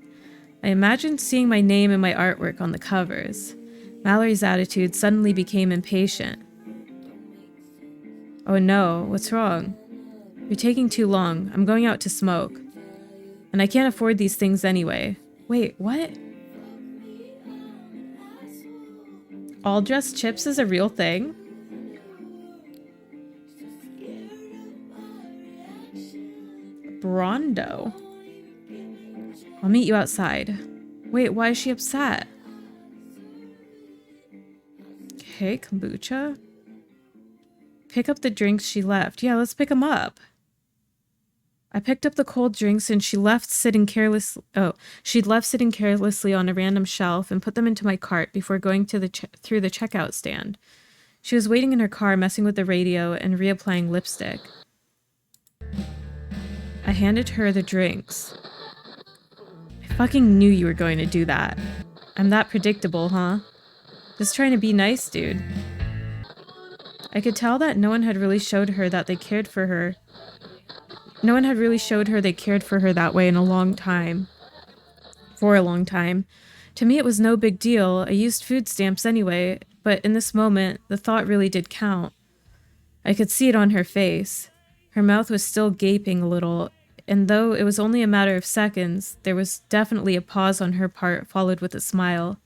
I imagined seeing my name and my artwork on the covers. Mallory's attitude suddenly became impatient. Oh no, what's wrong? You're taking too long. I'm going out to smoke. And I can't afford these things anyway. Wait, what? All dressed chips is a real thing? Brondo. I'll meet you outside. Wait, why is she upset? Okay, kombucha. Pick up the drinks she left. Yeah, let's pick them up. I picked up the cold drinks and she'd left sitting carelessly on a random shelf and put them into my cart before going to through the checkout stand. She was waiting in her car, messing with the radio and reapplying lipstick. I handed her the drinks. I fucking knew you were going to do that. I'm that predictable, huh? Just trying to be nice, dude. I could tell that no one had really showed her that they cared for her. No one had really showed her they cared for her that way in a long time. For a long time. To me, it was no big deal. I used food stamps anyway, but in this moment, the thought really did count. I could see it on her face. Her mouth was still gaping a little, and though it was only a matter of seconds, there was definitely a pause on her part, followed with a smile.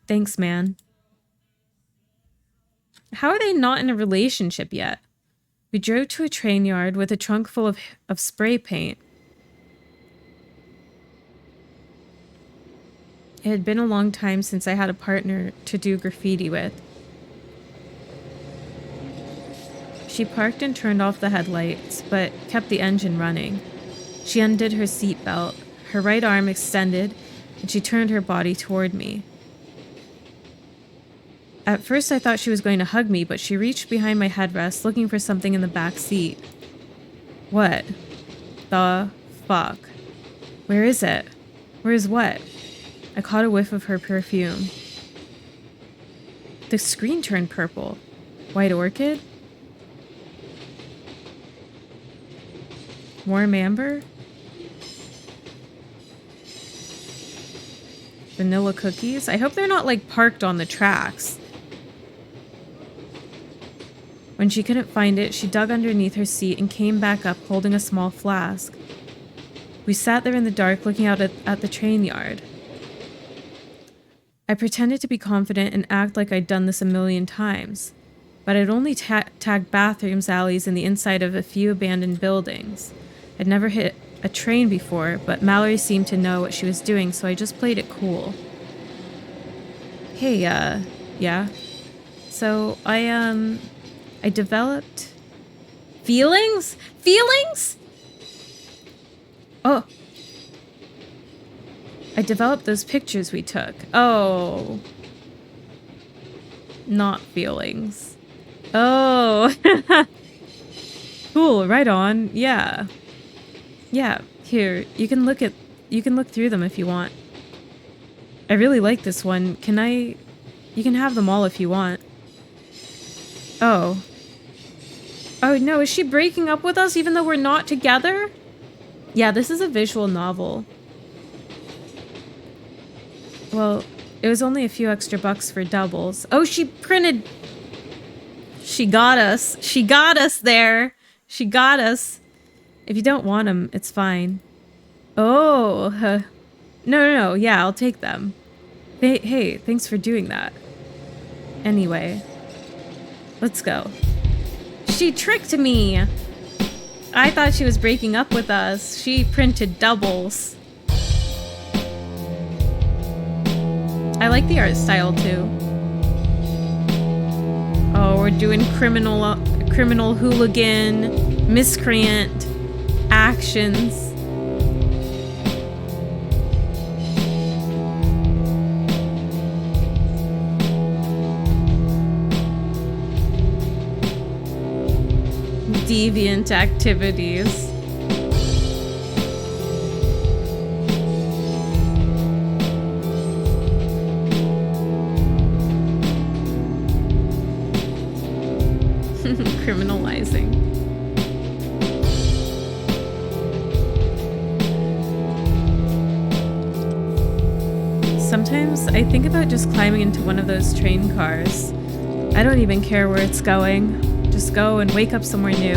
Thanks, man. How are they not in a relationship yet? We drove to a train yard with a trunk full of spray paint. It had been a long time since I had a partner to do graffiti with. She parked and turned off the headlights, but kept the engine running. She undid her seatbelt, her right arm extended, and she turned her body toward me. At first I thought she was going to hug me, but she reached behind my headrest looking for something in the back seat. What the fuck? Where is it? Where is what? I caught a whiff of her perfume. The screen turned purple. White orchid? Warm amber? Vanilla cookies? I hope they're not like parked on the tracks. When she couldn't find it, she dug underneath her seat and came back up holding a small flask. We sat there in the dark looking out at the train yard. I pretended to be confident and act like I'd done this a million times, but I'd only tagged bathrooms, alleys, and the inside of a few abandoned buildings. I'd never hit a train before, but Mallory seemed to know what she was doing, so I just played it cool. Hey, yeah? So, I developed... Feelings? Feelings? Oh. I developed those pictures we took. Oh. Not feelings. Oh. Cool, right on. Yeah. Yeah, here. You can look through them if you want. I really like this one. You can have them all if you want. Oh. Oh no, is she breaking up with us even though we're not together? Yeah, this is a visual novel. Well, it was only a few extra bucks for doubles. Oh, she printed... She got us. She got us there. She got us. If you don't want them, it's fine. Oh. No. Yeah, I'll take them. Hey, thanks for doing that. Anyway. Let's go. She tricked me. I thought she was breaking up with us. She printed doubles. I like the art style too. Oh, we're doing criminal hooligan, miscreant actions. Deviant activities. Criminalizing. Sometimes I think about just climbing into one of those train cars. I don't even care where it's going. Just go and wake up somewhere new.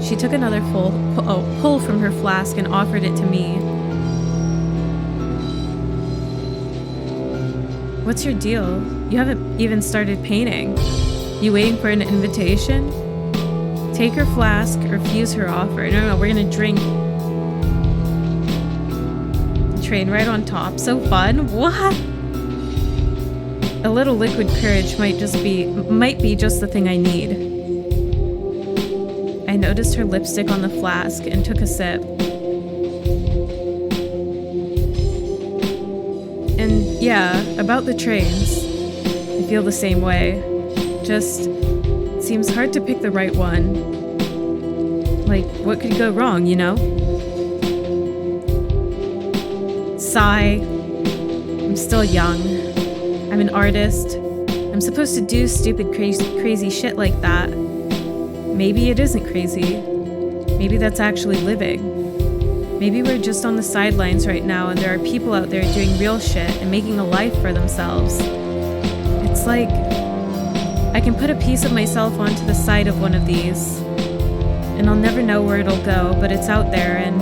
She took another pull from her flask and offered it to me. What's your deal? You haven't even started painting. You waiting for an invitation? Take her flask, refuse her offer. No, we're gonna drink. Train right on top. So fun. What? A little liquid courage might be just the thing I need. I noticed her lipstick on the flask and took a sip. And yeah, about the trains. I feel the same way. Just seems hard to pick the right one. Like, what could go wrong, you know? Sigh. I'm still young. I'm an artist. I'm supposed to do stupid, crazy shit like that. Maybe it isn't crazy. Maybe that's actually living. Maybe we're just on the sidelines right now and there are people out there doing real shit and making a life for themselves. It's like I can put a piece of myself onto the side of one of these and I'll never know where it'll go, but it's out there and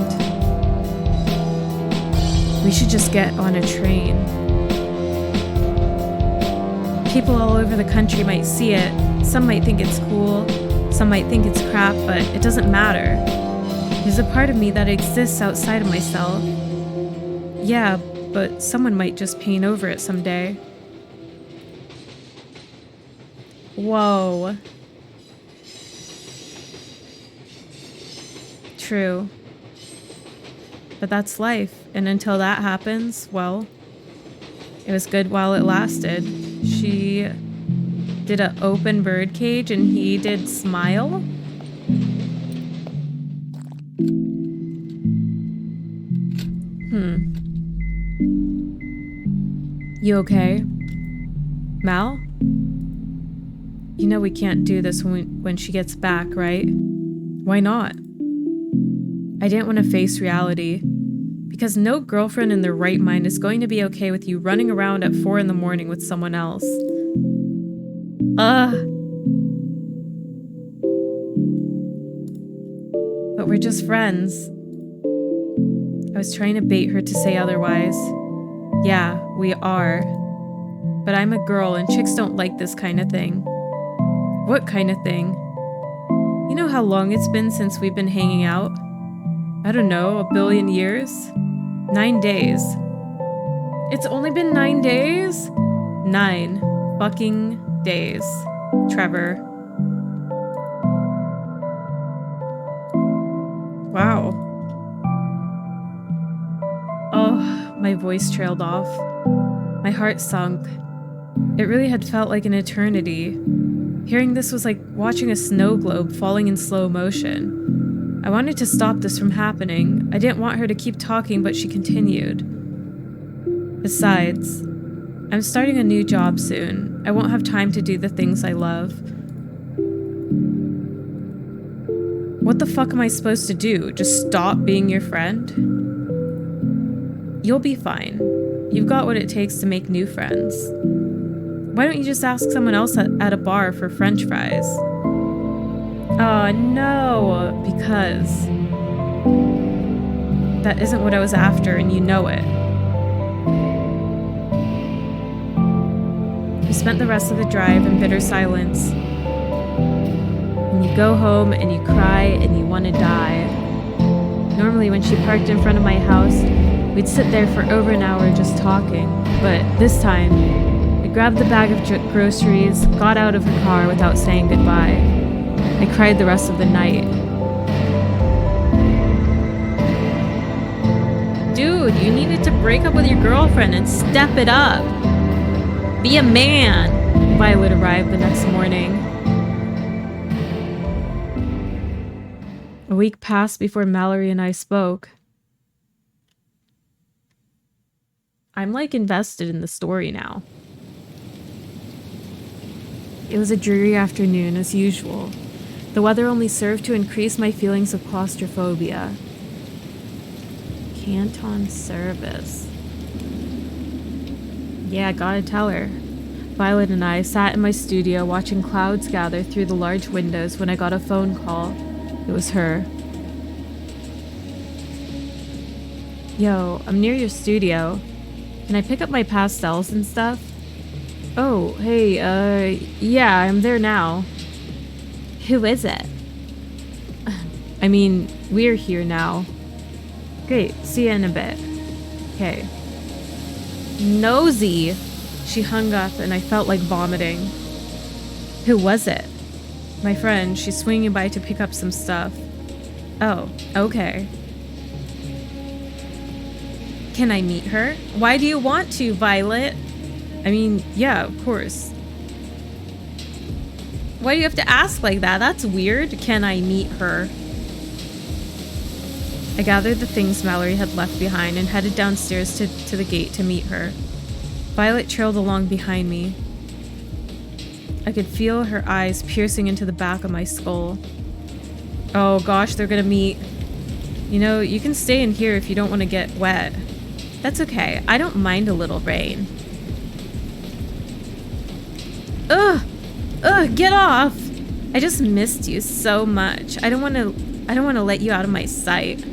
we should just get on a train. People all over the country might see it. Some might think it's cool, some might think it's crap, but it doesn't matter. There's a part of me that exists outside of myself. Yeah, but someone might just paint over it someday. Whoa. True. But that's life, and until that happens, well, it was good while it lasted. She did an open birdcage and he did smile. You okay? Mal? You know we can't do this when she gets back, right? Why not? I didn't want to face reality. Because no girlfriend in their right mind is going to be okay with you running around at 4 a.m. with someone else. But we're just friends. I was trying to bait her to say otherwise. Yeah, we are. But I'm a girl and chicks don't like this kind of thing. What kind of thing? You know how long it's been since we've been hanging out? I don't know, 1 billion years? 9 days. It's only been 9 days? 9 fucking days, Trevor. Wow. Oh, my voice trailed off. My heart sunk. It really had felt like an eternity. Hearing this was like watching a snow globe falling in slow motion. I wanted to stop this from happening. I didn't want her to keep talking, but she continued. Besides, I'm starting a new job soon. I won't have time to do the things I love. What the fuck am I supposed to do? Just stop being your friend? You'll be fine. You've got what it takes to make new friends. Why don't you just ask someone else at a bar for French fries? Oh, no, because that isn't what I was after, and you know it. We spent the rest of the drive in bitter silence. And you go home and you cry and you want to die. Normally when she parked in front of my house, We'd sit there for over an hour just talking, but this time, I grabbed the bag of groceries, got out of her car without saying goodbye. I cried the rest of the night. Dude, you needed to break up with your girlfriend and step it up. Be a man. Violet arrived the next morning. A week passed before Mallory and I spoke. I'm like invested in the story now. It was a dreary afternoon as usual. The weather only served to increase my feelings of claustrophobia. Canton service. Yeah, gotta tell her. Violet and I sat in my studio watching clouds gather through the large windows when I got a phone call. It was her. Yo, I'm near your studio. Can I pick up my pastels and stuff? Oh, hey, yeah, I'm there now. Who is it? I mean, we're here now. Great, see you in a bit. Okay. Nosy! She hung up and I felt like vomiting. Who was it? My friend, she's swinging by to pick up some stuff. Oh, okay. Can I meet her? Why do you want to, Violet? I mean, yeah, of course. Why do you have to ask like that? That's weird. Can I meet her? I gathered the things Mallory had left behind and headed downstairs to the gate to meet her. Violet trailed along behind me. I could feel her eyes piercing into the back of my skull. Oh gosh, they're gonna meet. You know, you can stay in here if you don't want to get wet. That's okay. I don't mind a little rain. Ugh! Ugh, get off! I just missed you so much. I don't want to let you out of my sight.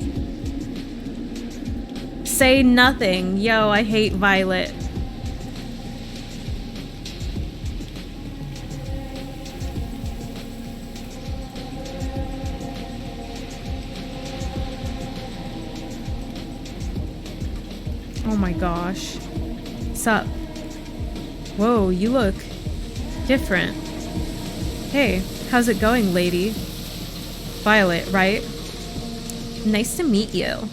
Say nothing. Yo, I hate Violet. Oh my gosh. Sup? Whoa, you look different. Hey, how's it going, lady? Violet, right? Nice to meet you.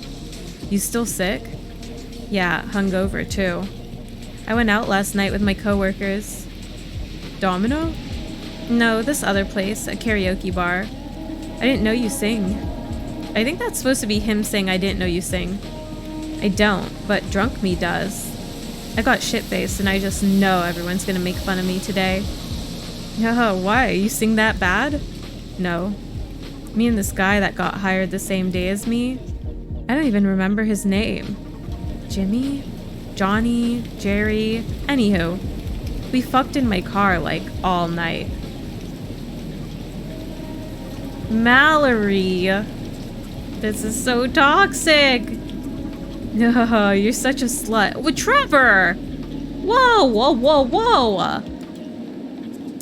You still sick? Yeah, hungover too. I went out last night with my coworkers. Domino? No, this other place, a karaoke bar. I didn't know you sing. I think that's supposed to be him saying I didn't know you sing. I don't, but drunk me does. I got shit-faced and I just know everyone's gonna make fun of me today. Oh, why? You sing that bad? No. Me and this guy that got hired the same day as me, I don't even remember his name. Jimmy? Johnny? Jerry? Anywho, we fucked in my car like all night. Mallory! This is so toxic! No, you're such a slut. Well, Trevor! Whoa, whoa, whoa, whoa!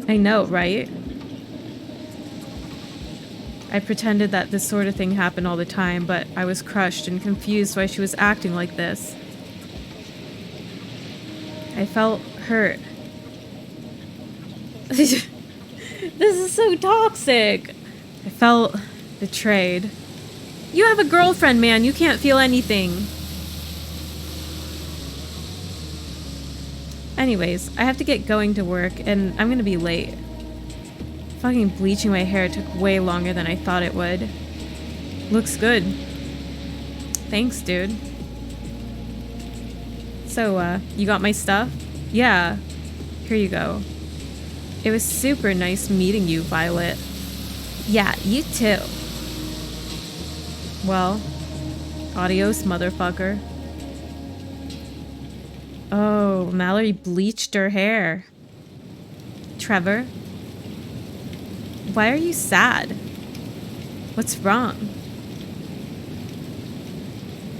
I know, right? I pretended that this sort of thing happened all the time, but I was crushed and confused why she was acting like this. I felt hurt. This is so toxic! I felt betrayed. You have a girlfriend, man. You can't feel anything. Anyways, I have to get going to work, and I'm gonna be late. Fucking bleaching my hair took way longer than I thought it would. Looks good. Thanks, dude. So, you got my stuff? Yeah. Here you go. It was super nice meeting you, Violet. Yeah, you too. Well, adios, motherfucker. Oh, Mallory bleached her hair. Trevor? Why are you sad? What's wrong?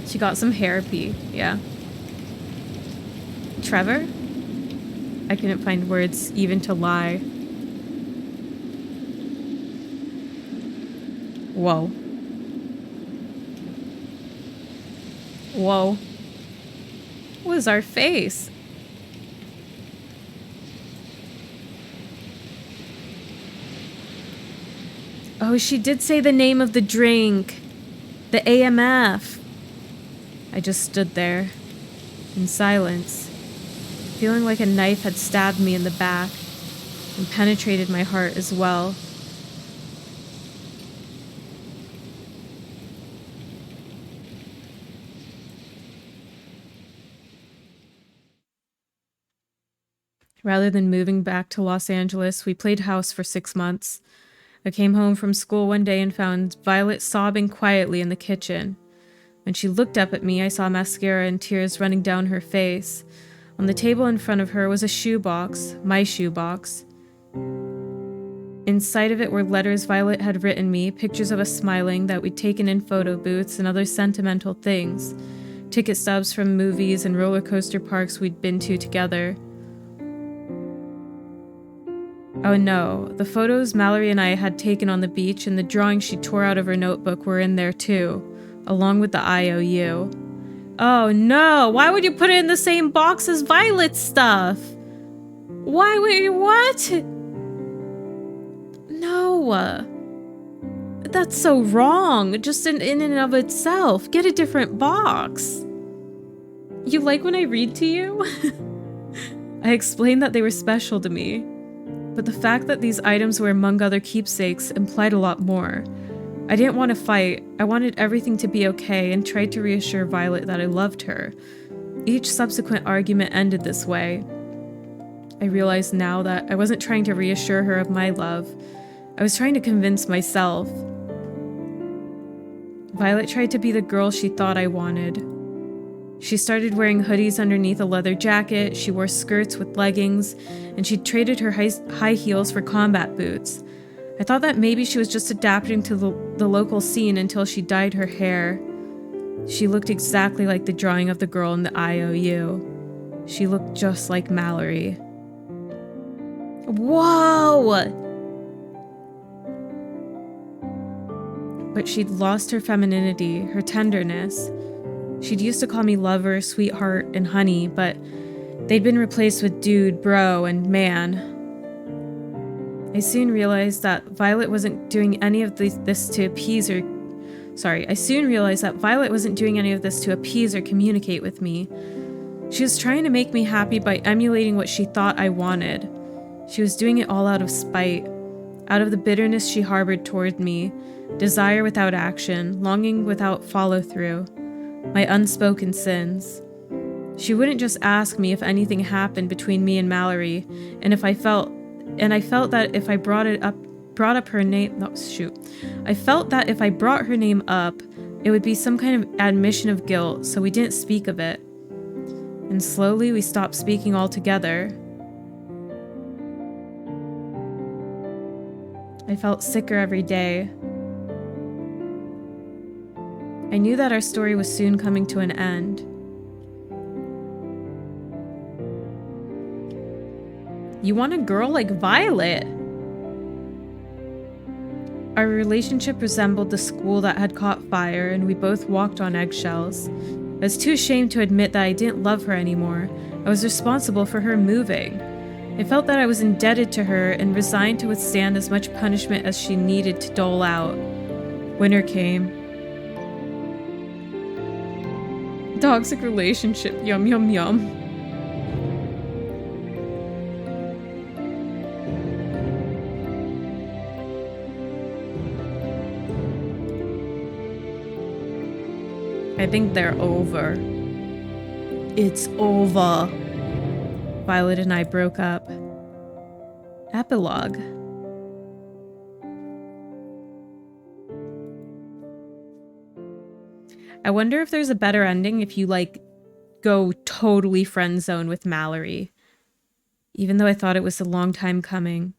She got some therapy, yeah. Trevor? I couldn't find words even to lie. Whoa. Whoa. Was our face? Oh, she did say the name of the drink. The AMF. I just stood there, in silence, feeling like a knife had stabbed me in the back and penetrated my heart as well. Rather than moving back to Los Angeles, we played house for 6 months. I came home from school one day and found Violet sobbing quietly in the kitchen. When she looked up at me, I saw mascara and tears running down her face. On the table in front of her was a shoebox, my shoebox. Inside of it were letters Violet had written me, pictures of us smiling that we'd taken in photo booths, and other sentimental things. Ticket stubs from movies and roller coaster parks we'd been to together. Oh no, the photos Mallory and I had taken on the beach and the drawings she tore out of her notebook were in there too, along with the IOU. Oh no, why would you put it in the same box as Violet's stuff? Why would you, what? No. That's so wrong, just in and of itself. Get a different box. You like when I read to you? I explained that they were special to me. But the fact that these items were among other keepsakes implied a lot more. I didn't want to fight. I wanted everything to be okay and tried to reassure Violet that I loved her. Each subsequent argument ended this way. I realized now that I wasn't trying to reassure her of my love. I was trying to convince myself. Violet tried to be the girl she thought I wanted. She started wearing hoodies underneath a leather jacket, she wore skirts with leggings, and she traded her high heels for combat boots. I thought that maybe she was just adapting to the local scene until she dyed her hair. She looked exactly like the drawing of the girl in the IOU. She looked just like Mallory. Whoa! But she'd lost her femininity, her tenderness. She'd used to call me lover, sweetheart, and honey, but they'd been replaced with dude, bro, and man. I soon realized that Violet wasn't doing any of this to appease or... I soon realized that Violet wasn't doing any of this to appease or communicate with me. She was trying to make me happy by emulating what she thought I wanted. She was doing it all out of spite, out of the bitterness she harbored toward me, desire without action, longing without follow-through. My unspoken sins. She wouldn't just ask me if anything happened between me and Mallory, and I felt that if I brought up her name, I felt that if I brought her name up, it would be some kind of admission of guilt, so we didn't speak of it. And slowly we stopped speaking altogether. I felt sicker every day. I knew that our story was soon coming to an end. You want a girl like Violet? Our relationship resembled the school that had caught fire, and we both walked on eggshells. I was too ashamed to admit that I didn't love her anymore. I was responsible for her moving. I felt that I was indebted to her and resigned to withstand as much punishment as she needed to dole out. Winter came. Toxic relationship, yum yum yum. I think they're over. It's over. Violet and I broke up. Epilogue. I wonder if there's a better ending if you, go totally friend zone with Mallory. Even though I thought it was a long time coming,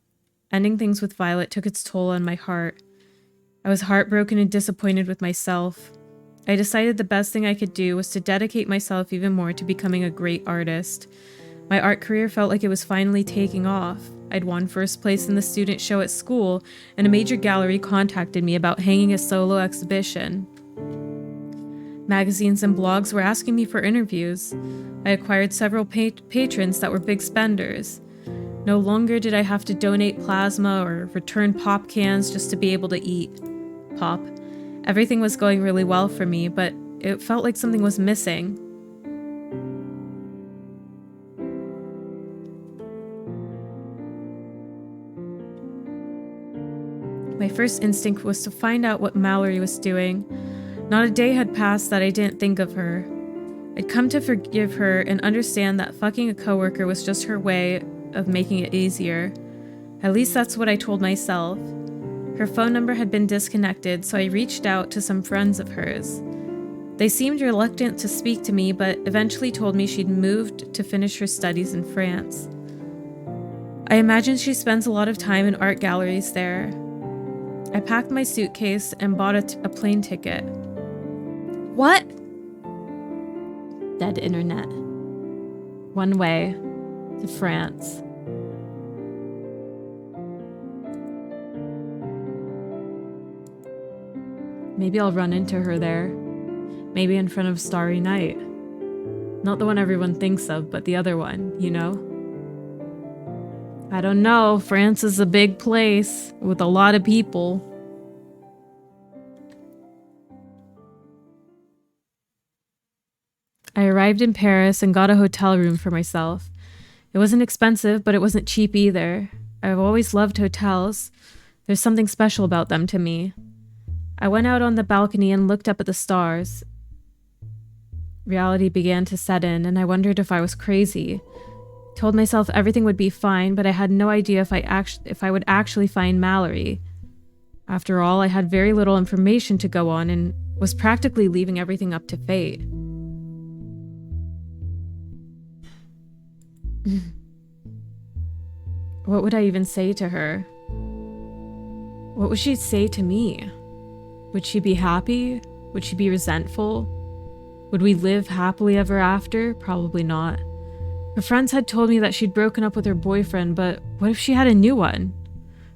ending things with Violet took its toll on my heart. I was heartbroken and disappointed with myself. I decided the best thing I could do was to dedicate myself even more to becoming a great artist. My art career felt like it was finally taking off. I'd won first place in the student show at school, and a major gallery contacted me about hanging a solo exhibition. Magazines and blogs were asking me for interviews. I acquired several patrons that were big spenders. No longer did I have to donate plasma or return pop cans just to be able to eat pop. Everything was going really well for me, but it felt like something was missing. My first instinct was to find out what Mallory was doing. Not a day had passed that I didn't think of her. I'd come to forgive her and understand that fucking a coworker was just her way of making it easier. At least that's what I told myself. Her phone number had been disconnected, so I reached out to some friends of hers. They seemed reluctant to speak to me, but eventually told me she'd moved to finish her studies in France. I imagine she spends a lot of time in art galleries there. I packed my suitcase and bought a plane ticket. What? Dead internet. One way to France. Maybe I'll run into her there. Maybe in front of Starry Night. Not the one everyone thinks of, but the other one, you know? I don't know. France is a big place with a lot of people. I arrived in Paris and got a hotel room for myself. It wasn't expensive, but it wasn't cheap either. I've always loved hotels. There's something special about them to me. I went out on the balcony and looked up at the stars. Reality began to set in, and I wondered if I was crazy. Told myself everything would be fine, but I had no idea if I would actually find Mallory. After all, I had very little information to go on and was practically leaving everything up to fate. What would I even say to her? What would she say to me? Would she be happy? Would she be resentful? Would we live happily ever after? Probably not. Her friends had told me that she'd broken up with her boyfriend, but what if she had a new one?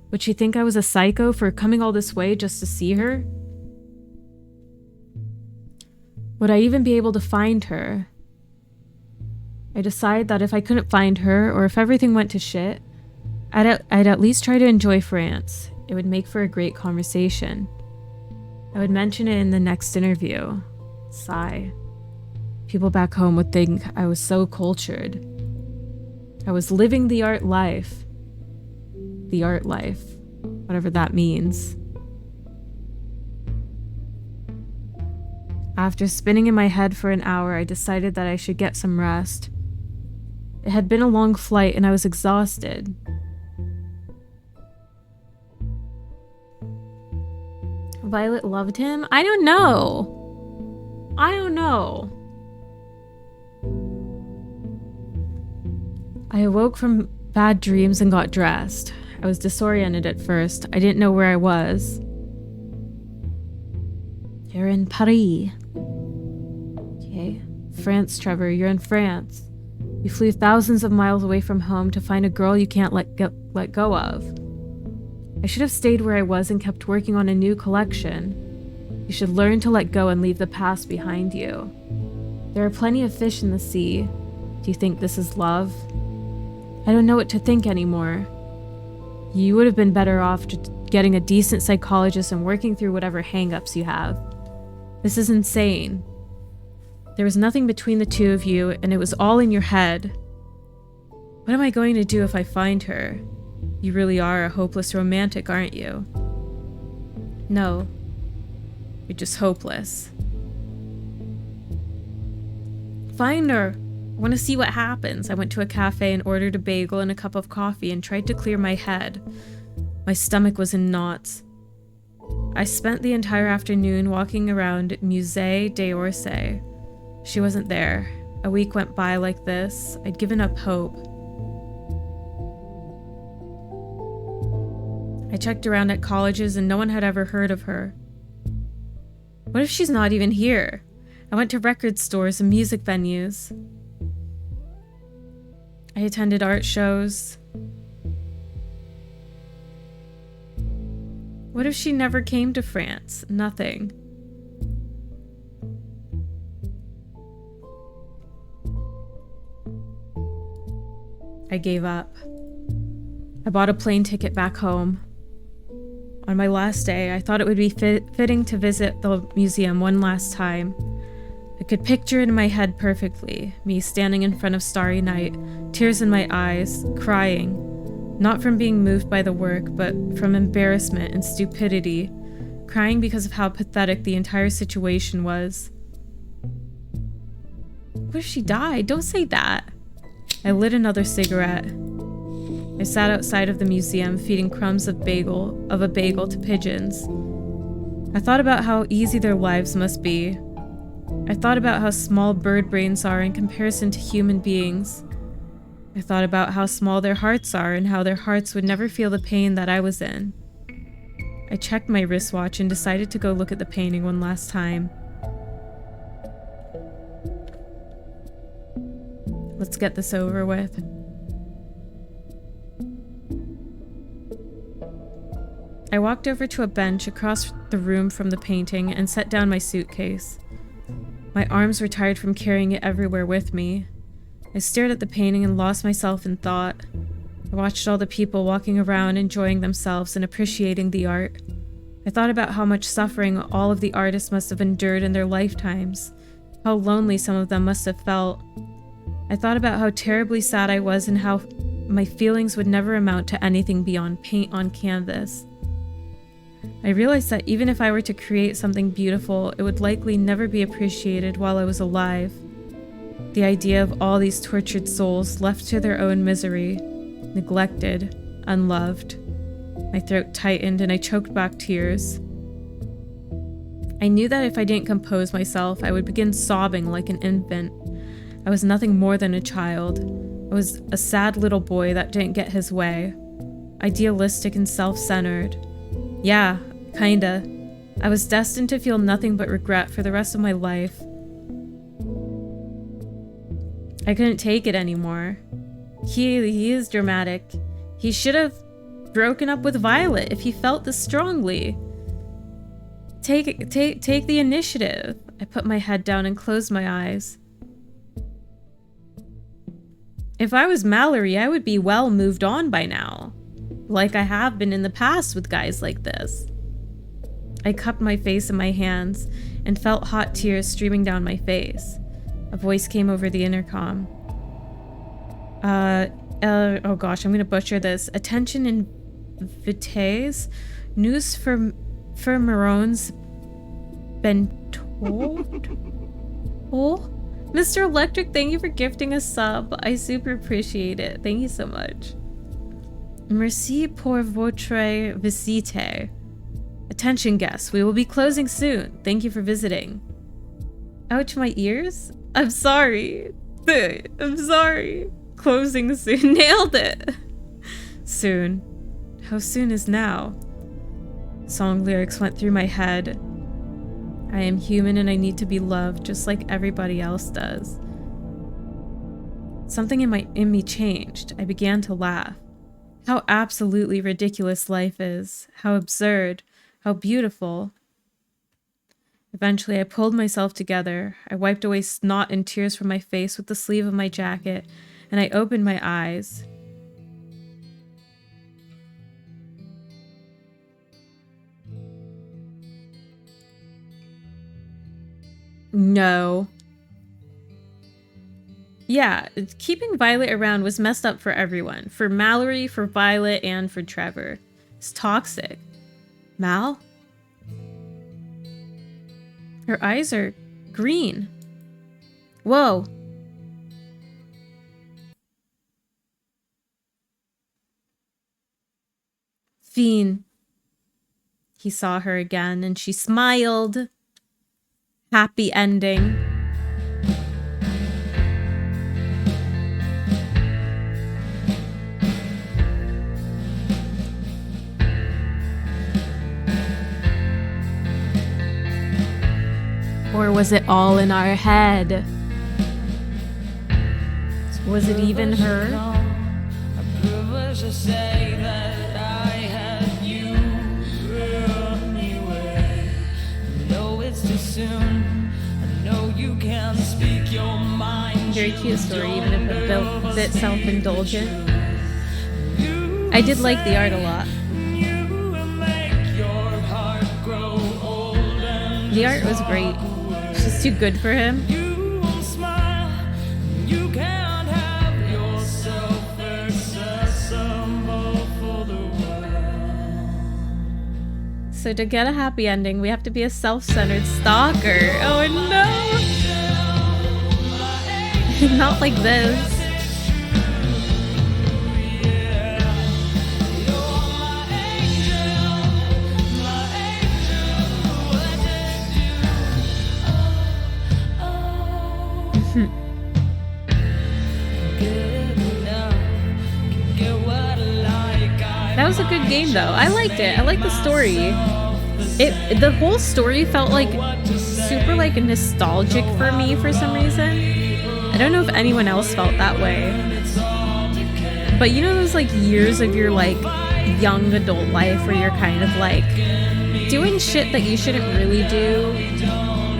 Would she think I was a psycho for coming all this way just to see her? Would I even be able to find her? I decided that if I couldn't find her, or if everything went to shit, I'd at least try to enjoy France. It would make for a great conversation. I would mention it in the next interview. Sigh. People back home would think I was so cultured. I was living the art life. The art life. Whatever that means. After spinning in my head for an hour, I decided that I should get some rest. It had been a long flight and I was exhausted. Violet loved him? I don't know. I awoke from bad dreams and got dressed. I was disoriented at first. I didn't know where I was. You're in Paris. Okay. France, Trevor, you're in France. You flew thousands of miles away from home to find a girl you can't let go of. I should have stayed where I was and kept working on a new collection. You should learn to let go and leave the past behind you. There are plenty of fish in the sea. Do you think this is love? I don't know what to think anymore. You would have been better off just getting a decent psychologist and working through whatever hang-ups you have. This is insane. There was nothing between the two of you, and it was all in your head. What am I going to do if I find her? You really are a hopeless romantic, aren't you? No. You're just hopeless. Find her! I want to see what happens. I went to a cafe and ordered a bagel and a cup of coffee and tried to clear my head. My stomach was in knots. I spent the entire afternoon walking around Musée d'Orsay. She wasn't there. A week went by like this. I'd given up hope. I checked around at colleges and no one had ever heard of her. What if she's not even here? I went to record stores and music venues. I attended art shows. What if she never came to France? Nothing. I gave up. I bought a plane ticket back home. On my last day, I thought it would be fitting to visit the museum one last time. I could picture it in my head perfectly, me standing in front of Starry Night, tears in my eyes, crying, not from being moved by the work, but from embarrassment and stupidity, crying because of how pathetic the entire situation was. What if she died? Don't say that. I lit another cigarette. I sat outside of the museum feeding crumbs of a bagel to pigeons. I thought about how easy their lives must be. I thought about how small bird brains are in comparison to human beings. I thought about how small their hearts are and how their hearts would never feel the pain that I was in. I checked my wristwatch and decided to go look at the painting one last time. Let's get this over with. I walked over to a bench across the room from the painting and set down my suitcase. My arms were tired from carrying it everywhere with me. I stared at the painting and lost myself in thought. I watched all the people walking around enjoying themselves and appreciating the art. I thought about how much suffering all of the artists must have endured in their lifetimes, how lonely some of them must have felt. I thought about how terribly sad I was and how my feelings would never amount to anything beyond paint on canvas. I realized that even if I were to create something beautiful, it would likely never be appreciated while I was alive. The idea of all these tortured souls left to their own misery, neglected, unloved. My throat tightened and I choked back tears. I knew that if I didn't compose myself, I would begin sobbing like an infant. I was nothing more than a child. I was a sad little boy that didn't get his way. Idealistic and self-centered. Yeah, kinda. I was destined to feel nothing but regret for the rest of my life. I couldn't take it anymore. He is dramatic. He should have broken up with Violet if he felt this strongly. Take the initiative. I put my head down and closed my eyes. If I was Mallory, I would be well moved on by now. Like I have been in the past with guys like this. I cupped my face in my hands and felt hot tears streaming down my face. A voice came over the intercom. Oh gosh, I'm gonna butcher this. Attention invités. News for Maroons been told? Oh? Mr. Electric, thank you for gifting a sub. I super appreciate it. Thank you so much. Merci pour votre visite. Attention guests, we will be closing soon. Thank you for visiting. Ouch, my ears? I'm sorry. I'm sorry. Closing soon. Nailed it. Soon. How soon is now? Song lyrics went through my head. I am human and I need to be loved just like everybody else does. Something in me changed. I began to laugh. How absolutely ridiculous life is. How absurd. How beautiful. Eventually, I pulled myself together. I wiped away snot and tears from my face with the sleeve of my jacket, and I opened my eyes. No. Yeah, keeping Violet around was messed up for everyone. For Mallory, for Violet, and for Trevor. It's toxic. Mal? Her eyes are green. Whoa. Fiend. He saw her again and she smiled. Happy ending. Or was it all in our head? Was it even her? Soon, I know you Very cute story, even if a bit self-indulgent. I did like the art a lot. The art was great. It's just too good for him. So to get a happy ending, we have to be a self-centered stalker. Oh no! Not like this. That was a good game though. I liked it. I liked the story. The whole story felt like super like nostalgic for me for some reason. I don't know if anyone else felt that way. But you know those like years of your like young adult life where you're kind of like doing shit that you shouldn't really do,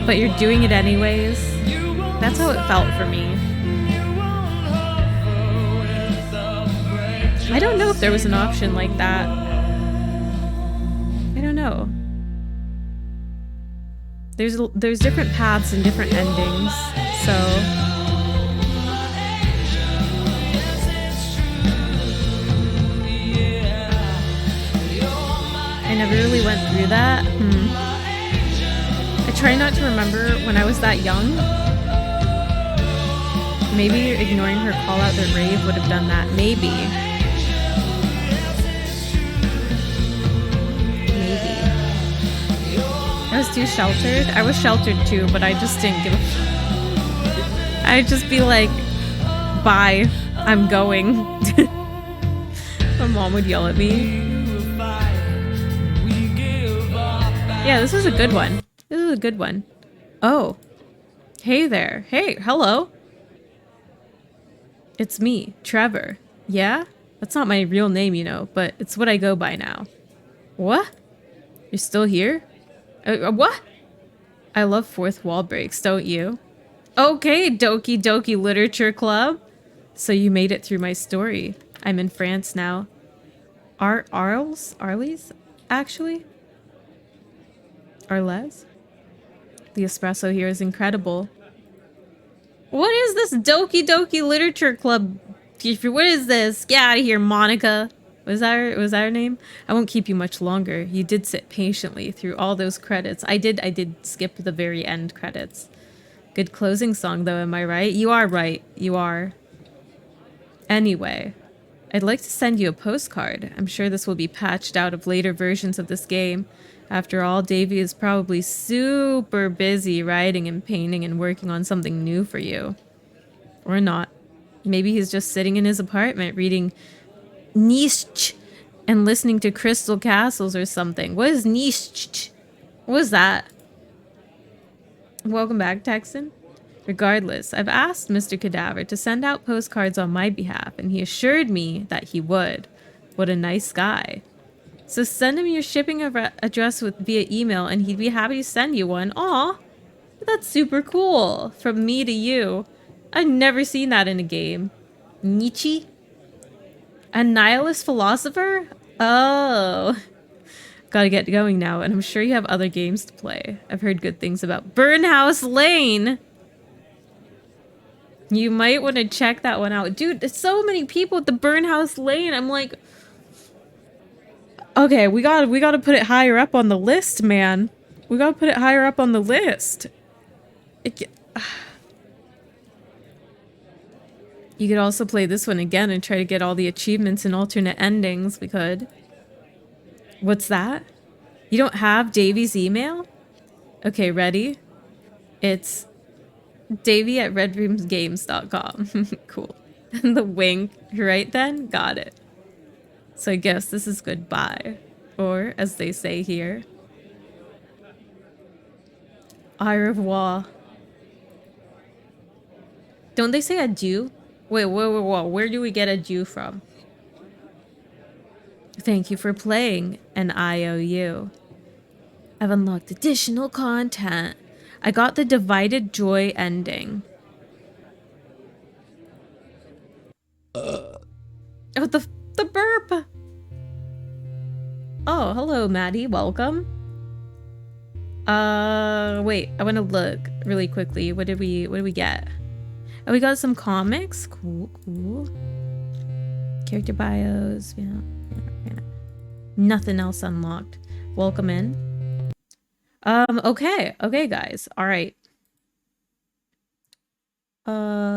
but you're doing it anyways? That's how it felt for me. I don't know if there was an option like that. I don't know. There's different paths and different endings, so I never really went through that. I try not to remember when I was that young. Maybe ignoring her call out that Rave would have done that. Maybe. I was too sheltered. I was sheltered too, but I just didn't give a fuck. I'd just be like, bye, I'm going. My mom would yell at me. Yeah, this was a good one. This is a good one. Oh. Hey there. Hey, hello. It's me, Trevor. Yeah? That's not my real name, you know, but it's what I go by now. What? You're still here? What? I love fourth wall breaks, don't you? Okay, Doki Doki Literature Club. So you made it through my story. I'm in France now. Arles? Actually? Arles? The espresso here is incredible. What is this Doki Doki Literature Club? What is this? Get out of here, Monica. Was that her name? I won't keep you much longer. You did sit patiently through all those credits. I did skip the very end credits. Good closing song though, am I right? You are right. You are. Anyway, I'd like to send you a postcard. I'm sure this will be patched out of later versions of this game. After all, Davey is probably super busy writing and painting and working on something new for you. Or not. Maybe he's just sitting in his apartment reading Nietzsche and listening to Crystal Castles or something. What is Nietzsche? What was that? Welcome back, Texan. Regardless, I've asked Mr. Cadaver to send out postcards on my behalf, and he assured me that he would. What a nice guy. So send him your shipping address via email, and he'd be happy to send you one. Aw, that's super cool. From me to you. I've never seen that in a game. Nietzsche? A nihilist philosopher? Oh. Gotta get going now, and I'm sure you have other games to play. I've heard good things about Burnhouse Lane. You might want to check that one out. Dude, there's so many people at the Burnhouse Lane. I'm like, okay, we gotta put it higher up on the list, man. We gotta put it higher up on the list. You could also play this one again and try to get all the achievements and alternate endings. We could. What's that? You don't have Davey's email? Okay, ready? It's davey@redroomsgames.com. Cool. And the wink. Right then? Got it. So I guess this is goodbye. Or, as they say here, au revoir. Don't they say adieu? Wait, where do we get adieu from? Thank you for playing an IOU. I've unlocked additional content. I got the Divided Joy ending. Oh, the burp. Oh, hello, Maddie. Welcome. Wait. I want to look really quickly. What did we get? Oh, we got some comics. Cool, cool. Character bios. Yeah. Nothing else unlocked. Welcome in. Okay. Okay, guys. All right.